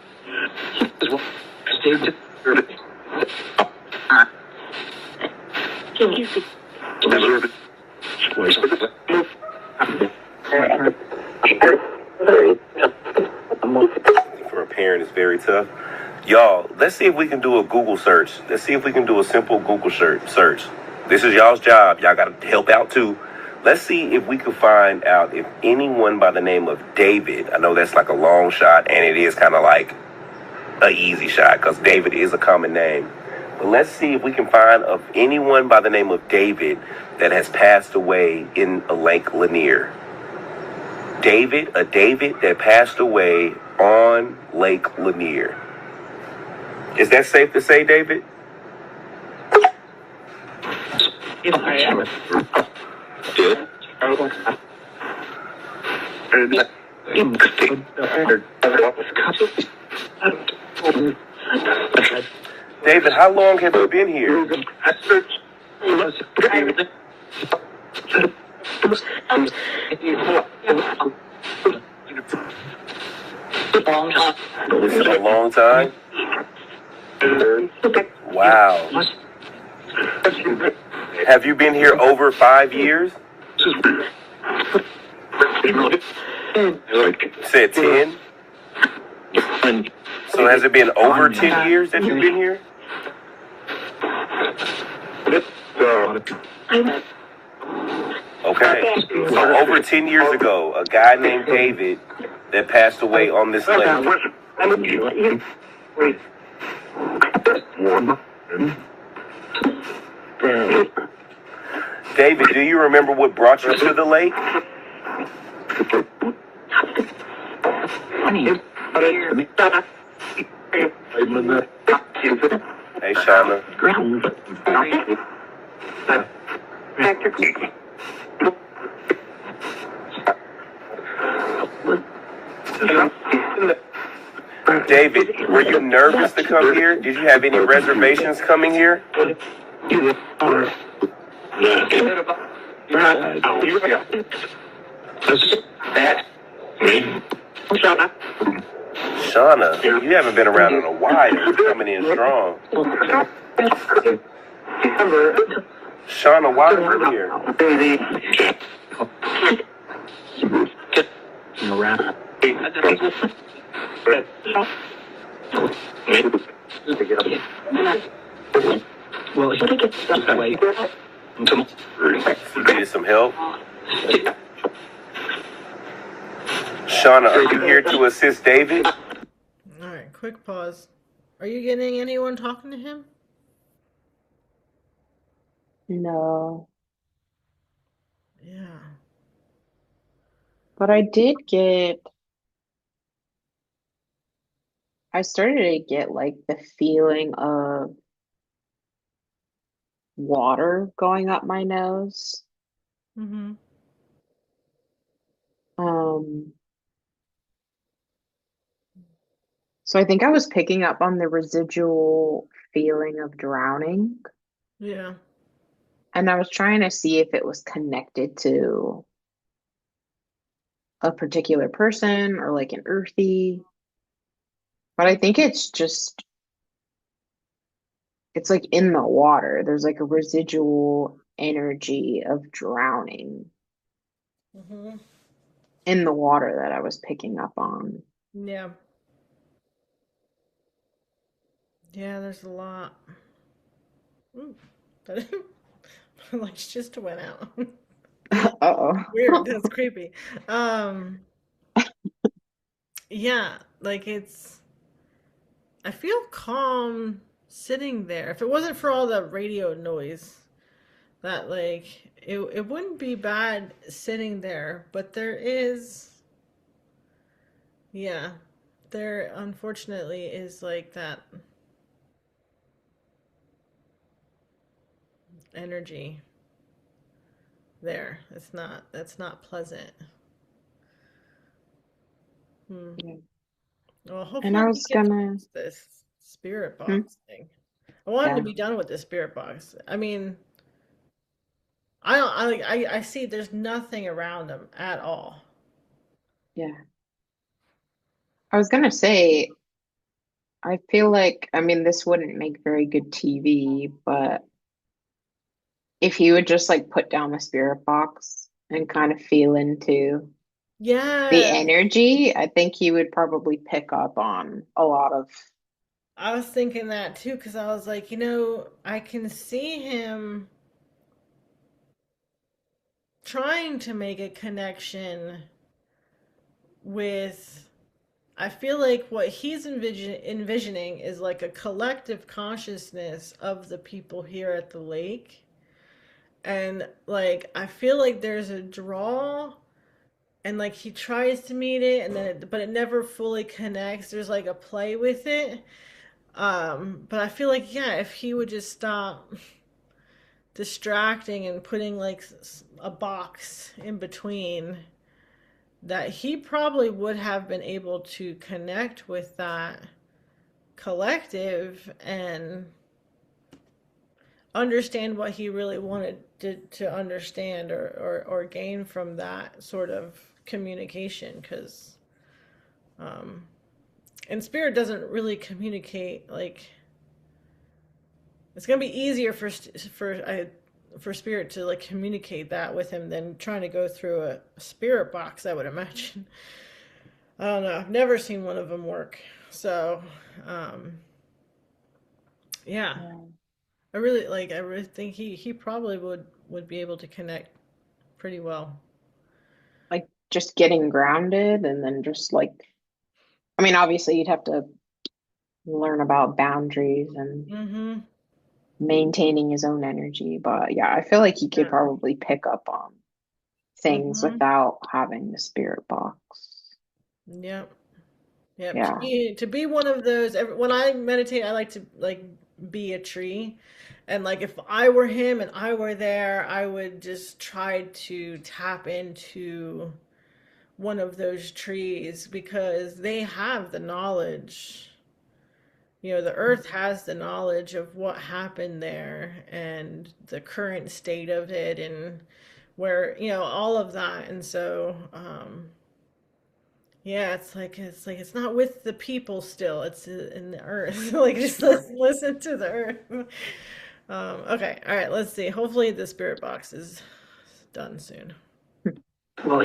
For a parent, it's very tough. Y'all, let's see if we can do a Google search. Let's see if we can do a simple Google search. This is y'all's job. Y'all got to help out too. Let's see if we can find out if anyone by the name of David, I know that's like a long shot, and it is kind of like an easy shot because David is a common name. But let's see if we can find of anyone by the name of David that has passed away in Lake Lanier. David that passed away on Lake Lanier. Is that safe to say, David? David, how long have you been here? This is a long time. Wow. Have you been here over 5 years? Said 10? So has it been over 10 years that you've been here? Okay. So over 10 years ago, a guy named David that passed away on this lake. David, do you remember what brought you to the lake? Hey, Shauna. David, were you nervous to come here? Did you have any reservations coming here? Shauna, you haven't been around in a while. You're coming in strong. Shauna, why are you here? Well, he gets that way. You needed some help? Shauna, are you here to assist David? All right, quick pause. Are you getting anyone talking to him? No. Yeah. But I started to get like the feeling of water going up my nose. Mm-hmm. So I think I was picking up on the residual feeling of drowning, Yeah. and I was trying to see if it was connected to a particular person or like an earthy. But I think it's like in the water. There's like a residual energy of drowning Mm-hmm. in the water that I was picking up on. Yeah. Yeah, there's a lot. Ooh, that my lights just went out. Uh-oh. Weird. That's creepy. Yeah, like I feel calm sitting there. If it wasn't for all the radio noise, that like it wouldn't be bad sitting there, but there is, yeah, there unfortunately is like that energy there. That's not pleasant. Hmm. Yeah. Well, And hopefully I we was get gonna, past this spirit hmm? box thing. I want him to Yeah, be done with this spirit box. I mean, I don't. I see. There's nothing around him at all. yeah. I was gonna say, I feel like, I mean, this wouldn't make very good TV, but if he would just like put down the spirit box and kind of feel into the Yeah, energy, I think he would probably pick up on a lot of, I was thinking that too because I was like, I can see him trying to make a connection with. I feel like what he's envisioning is like a collective consciousness of the people here at the lake. And like, I feel like there's a draw and like he tries to meet it and then but it never fully connects. There's like a play with it. But I feel like, yeah, if he would just stop distracting and putting like a box in between, that he probably would have been able to connect with that collective and understand what he really wanted to understand or gain from that sort of communication because and spirit doesn't really communicate like it's going to be easier for spirit to like communicate that with him than trying to go through a spirit box, I would imagine. I don't know, I've never seen one of them work, so yeah, I really think he probably would be able to connect pretty well. like, just getting grounded and then just like, I mean, obviously you'd have to learn about boundaries and Mm-hmm. maintaining his own energy, but yeah, I feel like he could Yeah. probably pick up on things Mm-hmm. without having the spirit box. Yep. Yep. To Yeah. be one of those, when I meditate, I like to like be a tree. And like if I were him and I were there, I would just try to tap into one of those trees because they have the knowledge. The earth has the knowledge of what happened there and the current state of it and where, all of that. And so, yeah, it's not with the people still. It's in the earth. Like just listen to the earth. Okay, all right. Let's see. Hopefully, the spirit box is done soon. Well,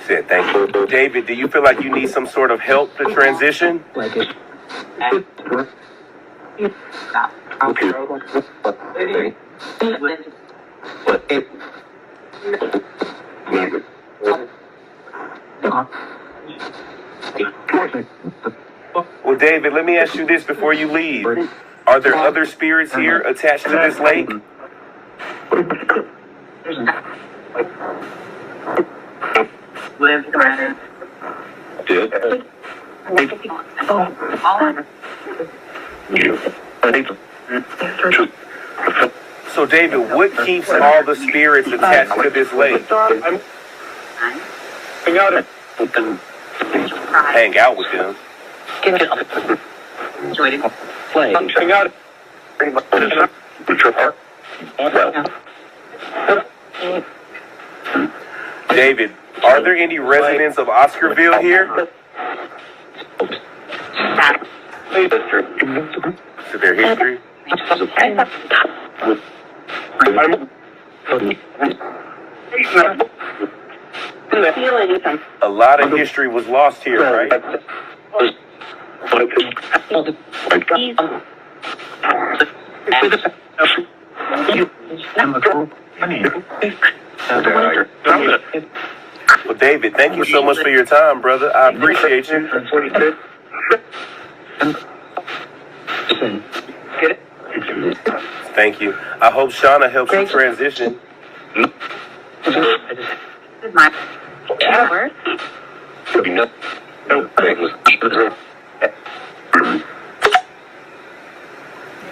Said thank you. David, do you feel like you need some sort of help to transition? Well, David, let me ask you this before you leave. Are there other spirits here attached to this lake? So, David, what keeps all the spirits attached to this lake? Hang out with them. Hang out. David, are there any residents of Oscarville here? To their history? A lot of history was lost here, right? Well, David, thank you so much for your time, brother. I appreciate you. Thank you. I hope Shauna helps you transition.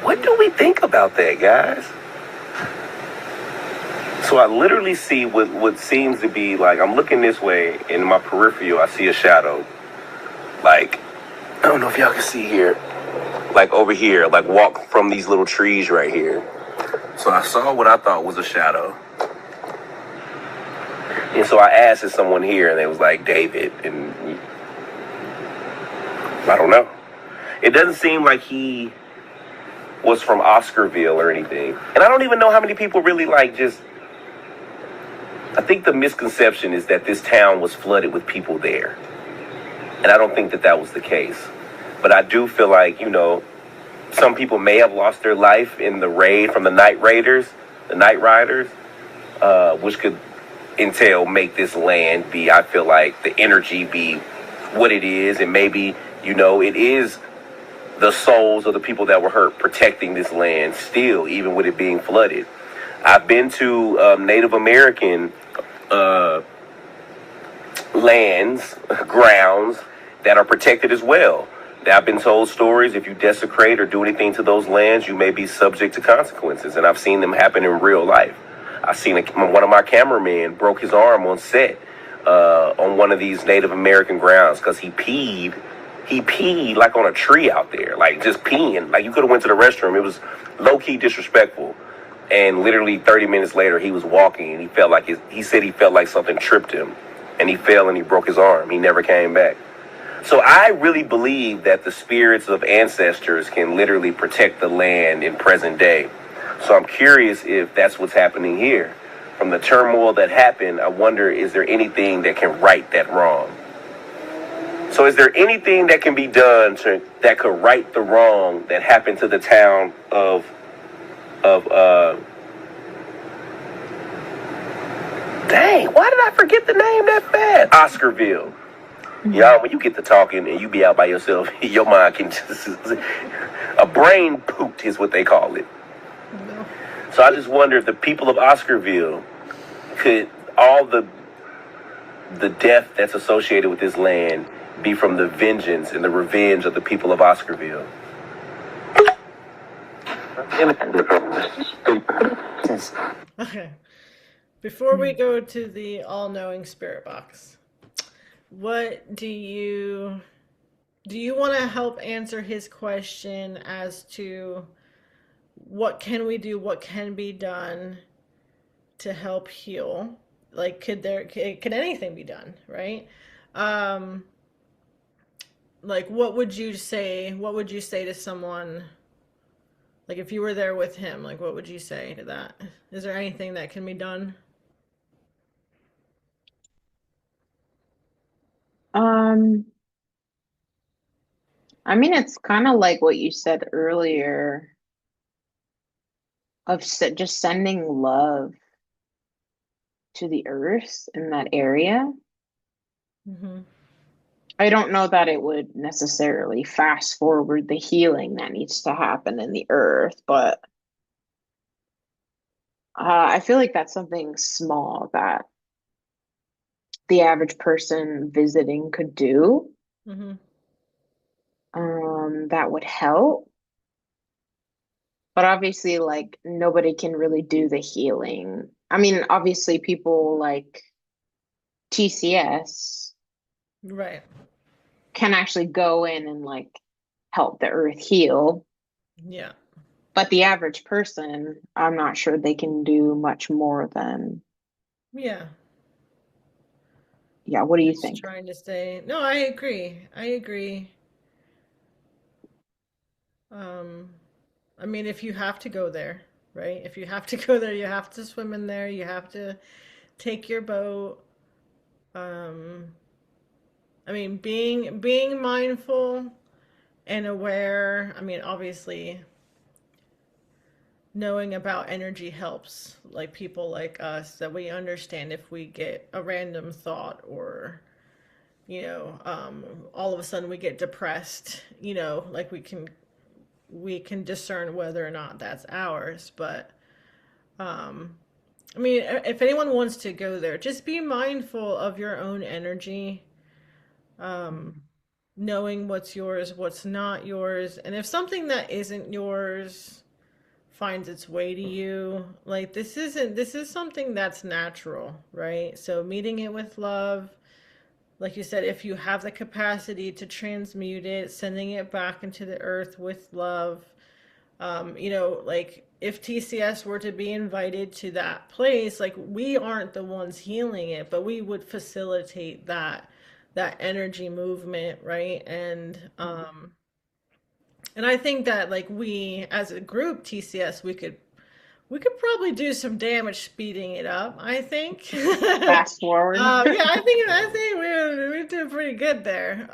What do we think about that, guys? So I literally see what seems to be like, I'm looking this way, in my peripheral, I see a shadow. Like, I don't know if y'all can see here. Like over here, like walk from these little trees right here. So I saw what I thought was a shadow. And so I asked if someone here, and they was like, David, and I don't know. It doesn't seem like he was from Oscarville or anything. And I don't even know how many people really like just, I think the misconception is that this town was flooded with people there. And I don't think that that was the case. But I do feel like, you know, some people may have lost their life in the raid from the Night Riders, which could make this land be, I feel like, the energy be what it is. And maybe, you know, it is the souls of the people that were hurt protecting this land still, even with it being flooded. I've been to Native American lands, grounds that are protected as well. I've been told stories, if you desecrate or do anything to those lands, you may be subject to consequences. And I've seen them happen in real life. I've seen one of my cameramen broke his arm on set on one of these Native American grounds because he peed like on a tree out there, like just peeing. Like you could have went to the restroom. It was low-key disrespectful. And literally 30 minutes later, he was walking and he said he felt like something tripped him and he fell and he broke his arm. He never came back. So I really believe that the spirits of ancestors can literally protect the land in present day. So I'm curious if that's what's happening here. From the turmoil that happened, I wonder, is there anything that can right that wrong? So is there anything that can be done that could right the wrong that happened to the town of dang, why did I forget the name that fast? Oscarville. Y'all, when you get to talking and you be out by yourself, your mind can just, a brain pooped is what they call it. So I just wonder if the people of Oscarville could, all the death that's associated with this land be from the vengeance and the revenge of the people of Oscarville. Okay. Before we go to the all-knowing spirit box, what do you want to help answer his question as to what can we do, what can be done to help heal? Like, could anything be done, right? Like, what would you say to someone, like if you were there with him, like what would you say to that? Is there anything that can be done? I mean, it's kind of like what you said earlier of just sending love to the earth in that area. Mm-hmm. I don't know that it would necessarily fast forward the healing that needs to happen in the earth, but I feel like that's something small that the average person visiting could do. Mm-hmm. That would help. But obviously, like, nobody can really do the healing. I mean, obviously, people like TCS Right. can actually go in and like help the earth heal. Yeah. But the average person, I'm not sure they can do much more than. Yeah. Yeah, what do you Just think? trying to say, no, I agree. I mean, if you have to go there, right? If you have to go there, you have to swim in there, you have to take your boat. Um, I mean, being mindful and aware. I mean, obviously, knowing about energy helps. Like people like us, that we understand if we get a random thought or all of a sudden we get depressed, like we can discern whether or not that's ours. But I mean, if anyone wants to go there, just be mindful of your own energy, knowing what's yours, what's not yours. And if something that isn't yours finds its way to you, like this is something that's natural, right? So meeting it with love, like you said, if you have the capacity to transmute it, sending it back into the earth with love. Like if TCS were to be invited to that place, like we aren't the ones healing it, but we would facilitate that energy movement, right? And I think that like we as a group, TCS, we could probably do some damage speeding it up, I think. Fast forward. Yeah, I think we did pretty good there.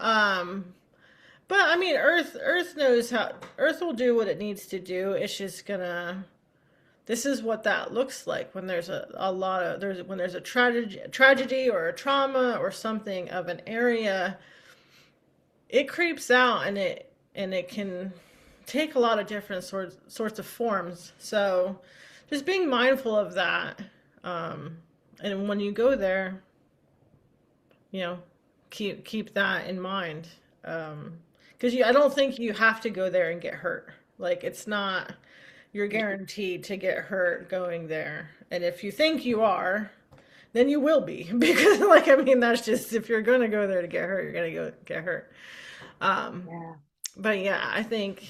But I mean, Earth knows how. Earth will do what it needs to do. It's just gonna. This is what that looks like when there's a lot of when there's a tragedy or a trauma or something of an area. It creeps out and it can take a lot of different sorts of forms. So just being mindful of that, and when you go there, keep that in mind. Because I don't think you have to go there and get hurt. Like it's not, you're guaranteed to get hurt going there. And if you think you are, then you will be. Because like, I mean, that's just, if you're going to go there to get hurt, you're going to go get hurt. Yeah. But yeah, I think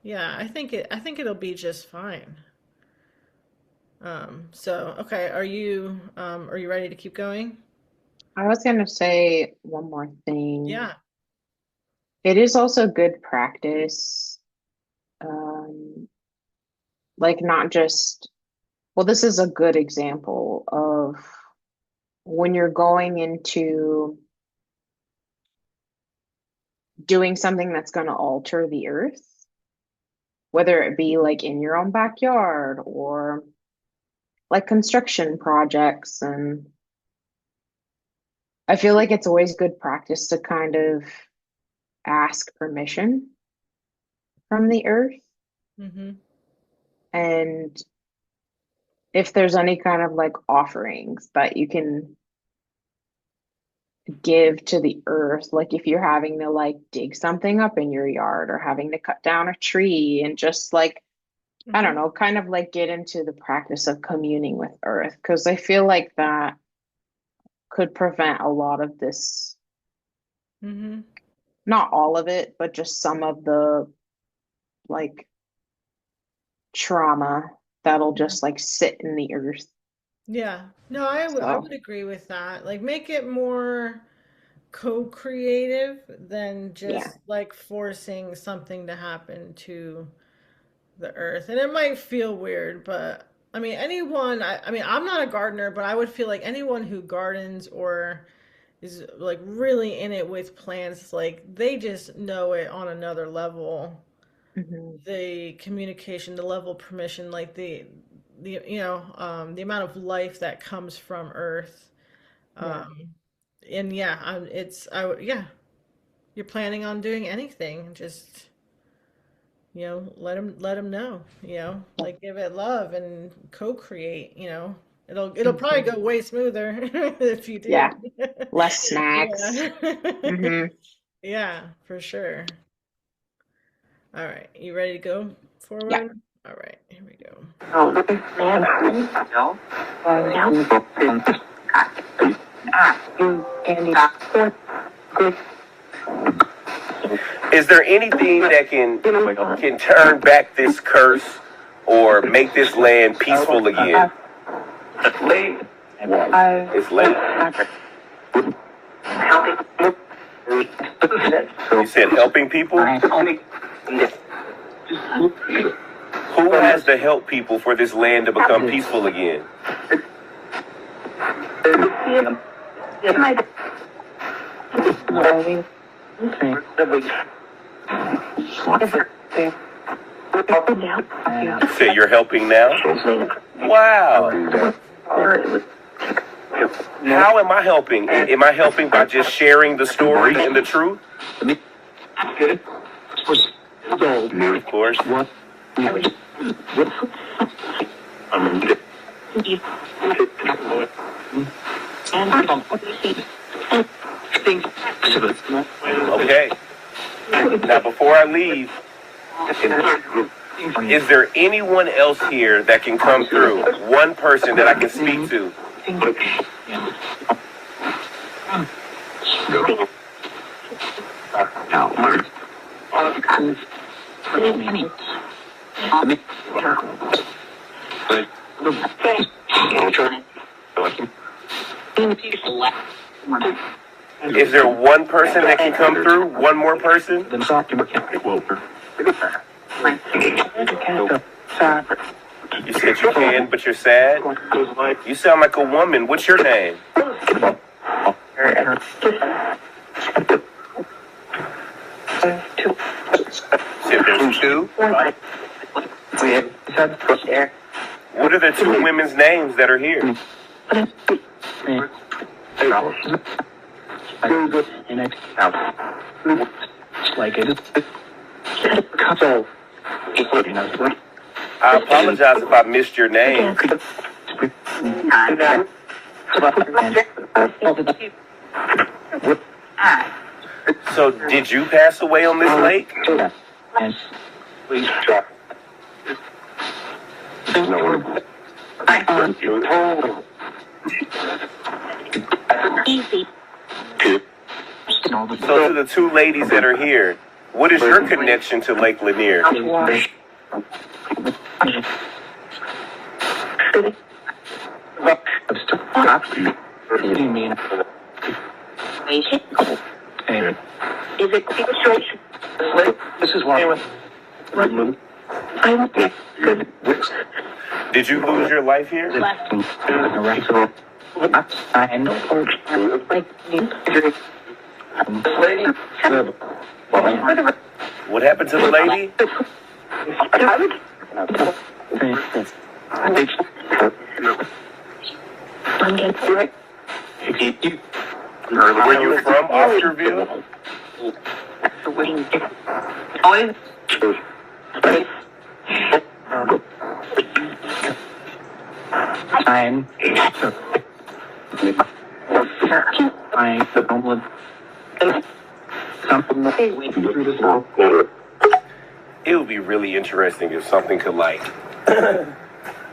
it'll be just fine. So, okay. Are you ready to keep going? I was going to say one more thing. Yeah. It is also good practice, like not just, well, this is a good example of when you're going into doing something that's going to alter the earth, whether it be like in your own backyard or like construction projects. And I feel like it's always good practice to kind of ask permission from the earth. Mm-hmm. And if there's any kind of like offerings that you can give to the earth, like if you're having to like dig something up in your yard or having to cut down a tree and just like, I don't know, kind of like get into the practice of communing with earth. Because I feel like that could prevent a lot of this. Mm-hmm. Not all of it, but just some of the like trauma that'll just like sit in the earth. Yeah. No, I would agree with that. Like make it more co-creative than just like forcing something to happen to the earth. And it might feel weird, but I mean I mean I'm not a gardener, but I would feel like anyone who gardens or is like really in it with plants, like they just know it on another level. Mm-hmm. The communication, the level of permission, like the the amount of life that comes from Earth. And yeah, you're planning on doing anything, just let them know, like give it love and co-create. It'll probably go way smoother if you do. Yeah, less snacks. Yeah. Mm-hmm. Yeah, for sure. All right, you ready to go forward? Yeah. All right, here we go. Is there anything that can turn back this curse or make this land peaceful again? It's late. You said helping people? Who has to help people for this land to become peaceful again? You say you're helping now? Wow. How am I helping? Am I helping by just sharing the story and the truth? Of course. Okay. Now, before I leave, is there anyone else here that can come through? One person that I can speak to? Is there one person that can come through? One more person? You said you can, but you're sad? You sound like a woman. What's your name? Said there's two? What are the two women's names that are here? I apologize if I missed your name. So, did you pass away on this lake? So, to the two ladies that are here, what is your connection to Lake Lanier? This is why. Did you lose your life here? What happened to the lady? Were you from Oscarville? It would be really interesting if something could like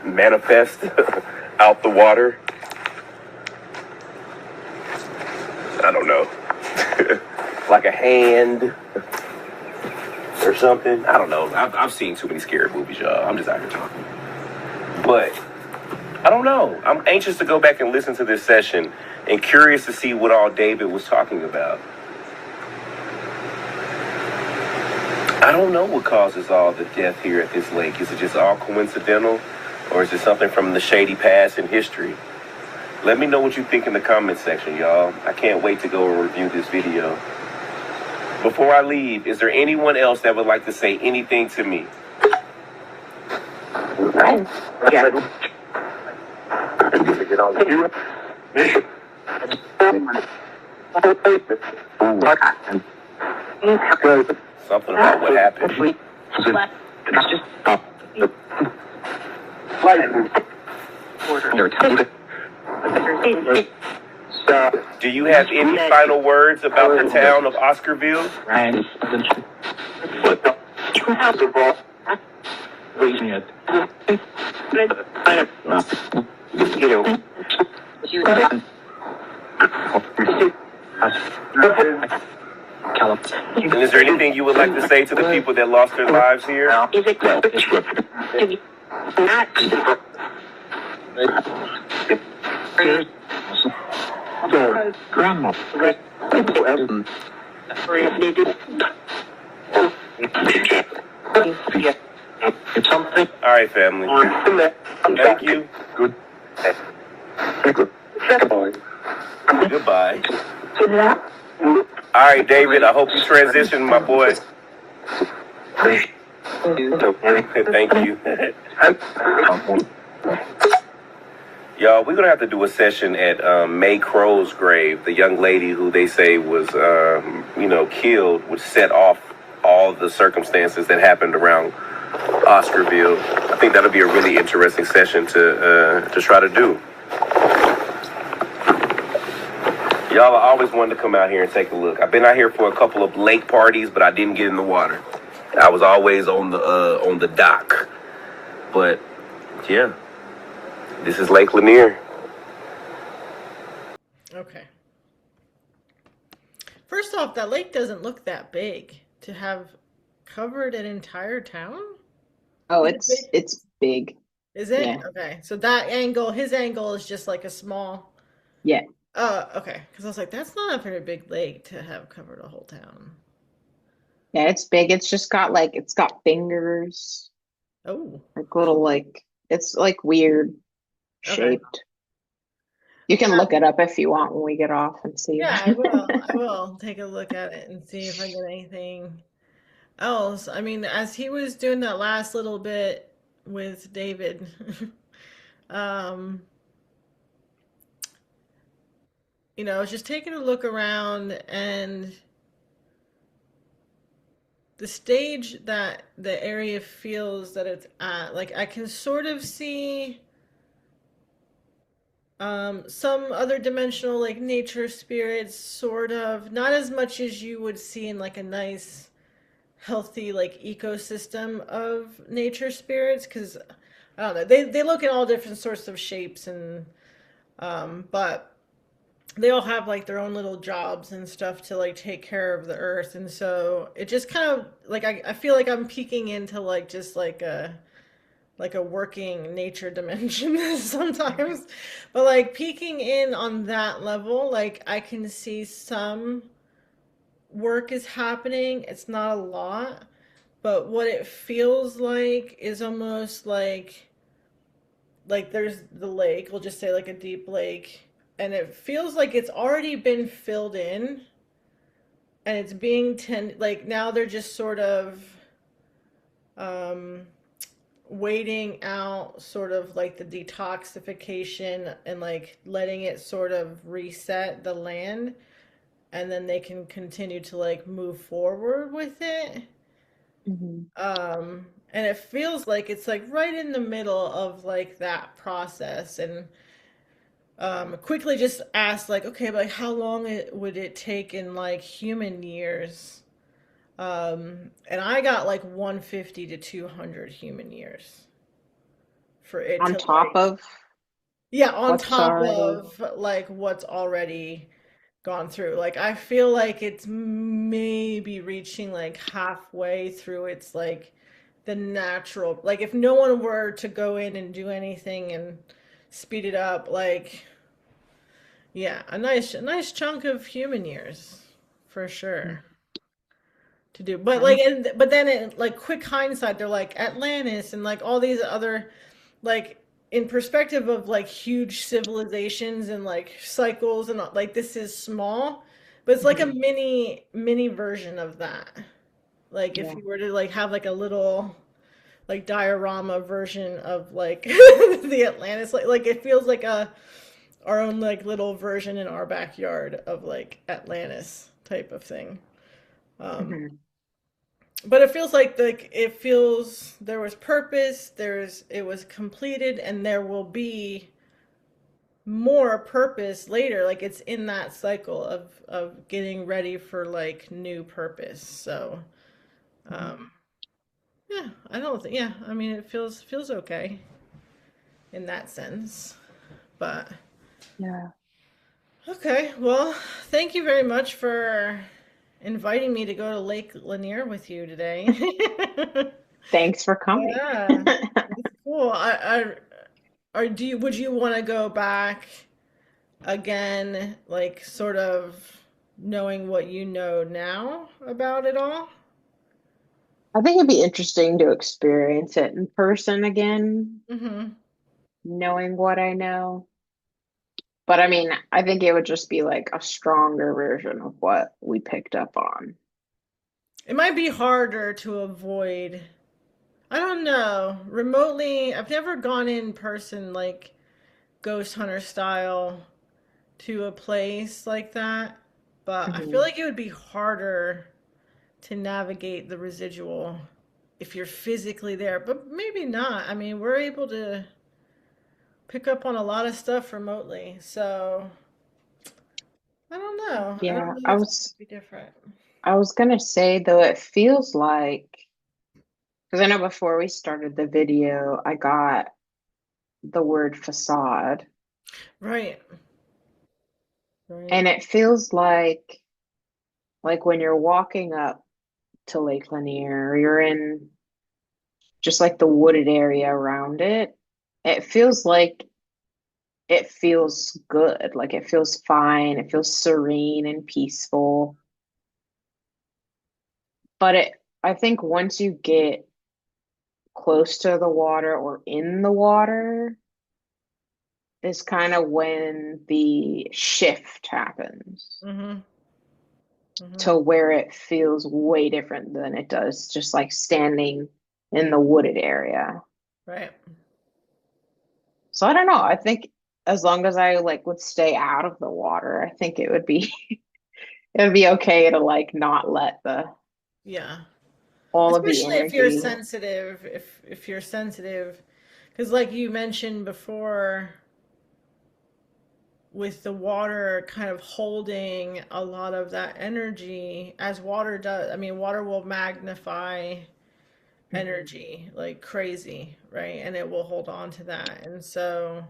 manifest out the water. I don't know. Like a hand or something. I don't know. I've seen too many scary movies, y'all. I'm just out here talking. But I don't know. I'm anxious to go back and listen to this session and curious to see what all David was talking about. I don't know what causes all the death here at this lake. Is it just all coincidental? Or is it something from the shady past in history? Let me know what you think in the comment section, y'all. I can't wait to go and review this video. Before I leave, is there anyone else that would like to say anything to me? Something about what happened. Do you have any final words about the town of Oscarville? And is there anything you would like to say to the people that lost their lives here? Grandma. All right, family. Thank you. Good. Goodbye. All right, David, I hope you transition, my boy. Thank you. Y'all, we're gonna have to do a session at May Crow's grave, the young lady who they say was, killed, which set off all the circumstances that happened around Oscarville. I think that'll be a really interesting session to try to do. Y'all, I always wanted to come out here and take a look. I've been out here for a couple of lake parties, but I didn't get in the water. I was always on the dock. But yeah. This is Lake Lanier. Okay. First off, that lake doesn't look that big to have covered an entire town. Oh, it's big. Is it? Yeah. Okay. So that angle, his angle is just like a small. Yeah. Okay. Because I was like, that's not a very big lake to have covered a whole town. Yeah, it's big. It's just got it's got fingers. Oh. Like little it's like weird shaped. Okay. You can look it up if you want when we get off and see. Yeah, I will. I will take a look at it and see if I get anything else. I mean, as he was doing that last little bit with David, I was just taking a look around, and the stage that the area feels that it's at, like I can sort of see some other dimensional, like nature spirits, sort of, not as much as you would see in like a nice, healthy, like ecosystem of nature spirits, because I don't know, they look in all different sorts of shapes, and but they all have like their own little jobs and stuff to like take care of the earth, and so it just kind of like I feel like I'm peeking into like just like a working nature dimension sometimes, but like peeking in on that level, like I can see some work is happening. It's not a lot, but what it feels like is almost like there's the lake, we'll just say like a deep lake, and it feels like it's already been filled in, and it's being like now they're just sort of waiting out sort of like the detoxification and like letting it sort of reset the land, and then they can continue to like move forward with it. And it feels like it's like right in the middle of like that process, and quickly just asked like, okay, but like how long would it take in like human years? And I got like 150 to 200 human years for it on to top like, of on what's top already. of like what's already gone through. Like I feel like it's maybe reaching like halfway through its like the natural, like if no one were to go in and do anything and speed it up, like yeah, a nice chunk of human years for sure to do. But like, but then in like quick hindsight, they're like Atlantis and like all these other, like in perspective of like huge civilizations and like cycles, and like this is small, but it's like a mini version of that. Like if you were to like have like a little like diorama version of like the Atlantis, like it feels like our own like little version in our backyard of like Atlantis type of thing. But it feels like it feels there was purpose, it was completed, and there will be more purpose later. Like it's in that cycle of getting ready for like new purpose. So yeah, I don't think, yeah, I mean it feels okay in that sense. But Yeah. okay, well, thank you very much for inviting me to go to Lake Lanier with you today. Thanks for coming. Yeah, it's cool. Would you want to go back again, like sort of knowing what you know now about it all? I think it'd be interesting to experience it in person again, Mm-hmm. knowing what I know. But I mean, I think it would just be like a stronger version of what we picked up on. It might be harder to avoid. I don't know. Remotely, I've never gone in person like ghost hunter style to a place like that, but I feel Mhm. like it would be harder to navigate the residual if you're physically there, but maybe not. I mean, we're able to pick up on a lot of stuff remotely, so I don't know. I don't Yeah, know if it would be different. I was gonna say though, it feels like, because I know before we started the video, I got the word facade, Right. Right. and it feels like when you're walking up to Lake Lanier, or you're in just like the wooded area around it, it feels like it feels good, like it feels fine, it feels serene and peaceful. But I think once you get close to the water or in the water is kind of when the shift happens Mhm. Mhm. to where it feels way different than it does just like standing in the wooded area. Right. So I don't know. I think as long as I like would stay out of the water, I think it would be it would be okay to like not let the Yeah. all of the Especially if you're energy. sensitive, if you're sensitive, because like you mentioned before, with the water kind of holding a lot of that energy, as water does. I mean, water will magnify Mhm. energy like crazy, right? And it will hold on to that. And so,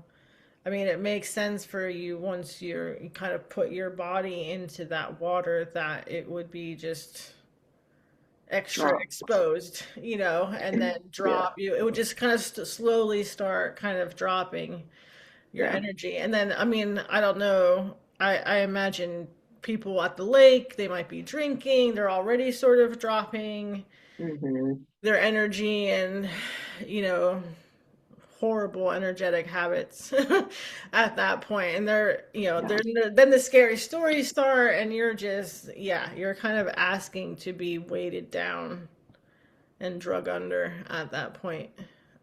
I mean, it makes sense for you once you kind of put your body into that water that it would be just extra Drop. exposed, and then Yeah. drop you. It would just kind of slowly start kind of dropping your Yeah. energy. And then, I mean, I don't know. I imagine people at the lake, they might be drinking, they're already sort of dropping Hmm. their energy and, you know, horrible energetic habits at that point. And Yeah. then the scary stories start, and you're just, yeah, you're kind of asking to be weighted down and drug under at that point.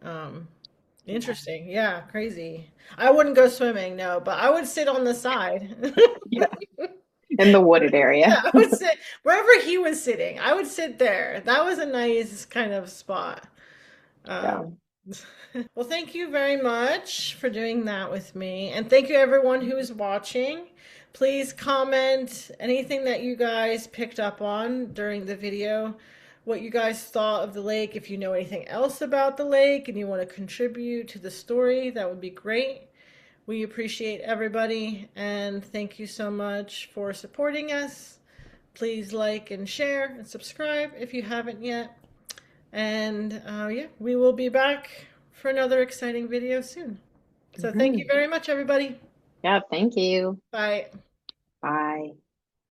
Um, Yeah. Interesting. Yeah, crazy. I wouldn't go swimming, no, but I would sit on the side. Yeah. In the wooded Yeah, area. I would sit wherever he was sitting. I would sit there. That was a nice kind of spot. Yeah. Um, well, thank you very much for doing that with me. And thank you everyone who is watching. Please comment anything that you guys picked up on during the video, what you guys thought of the lake. If you know anything else about the lake and you want to contribute to the story, that would be great. We appreciate everybody and thank you so much for supporting us. Please like and share and subscribe if you haven't yet. And yeah, we will be back for another exciting video soon. So thank you Hmm. very much, everybody. Yeah. Thank you. Bye. Bye.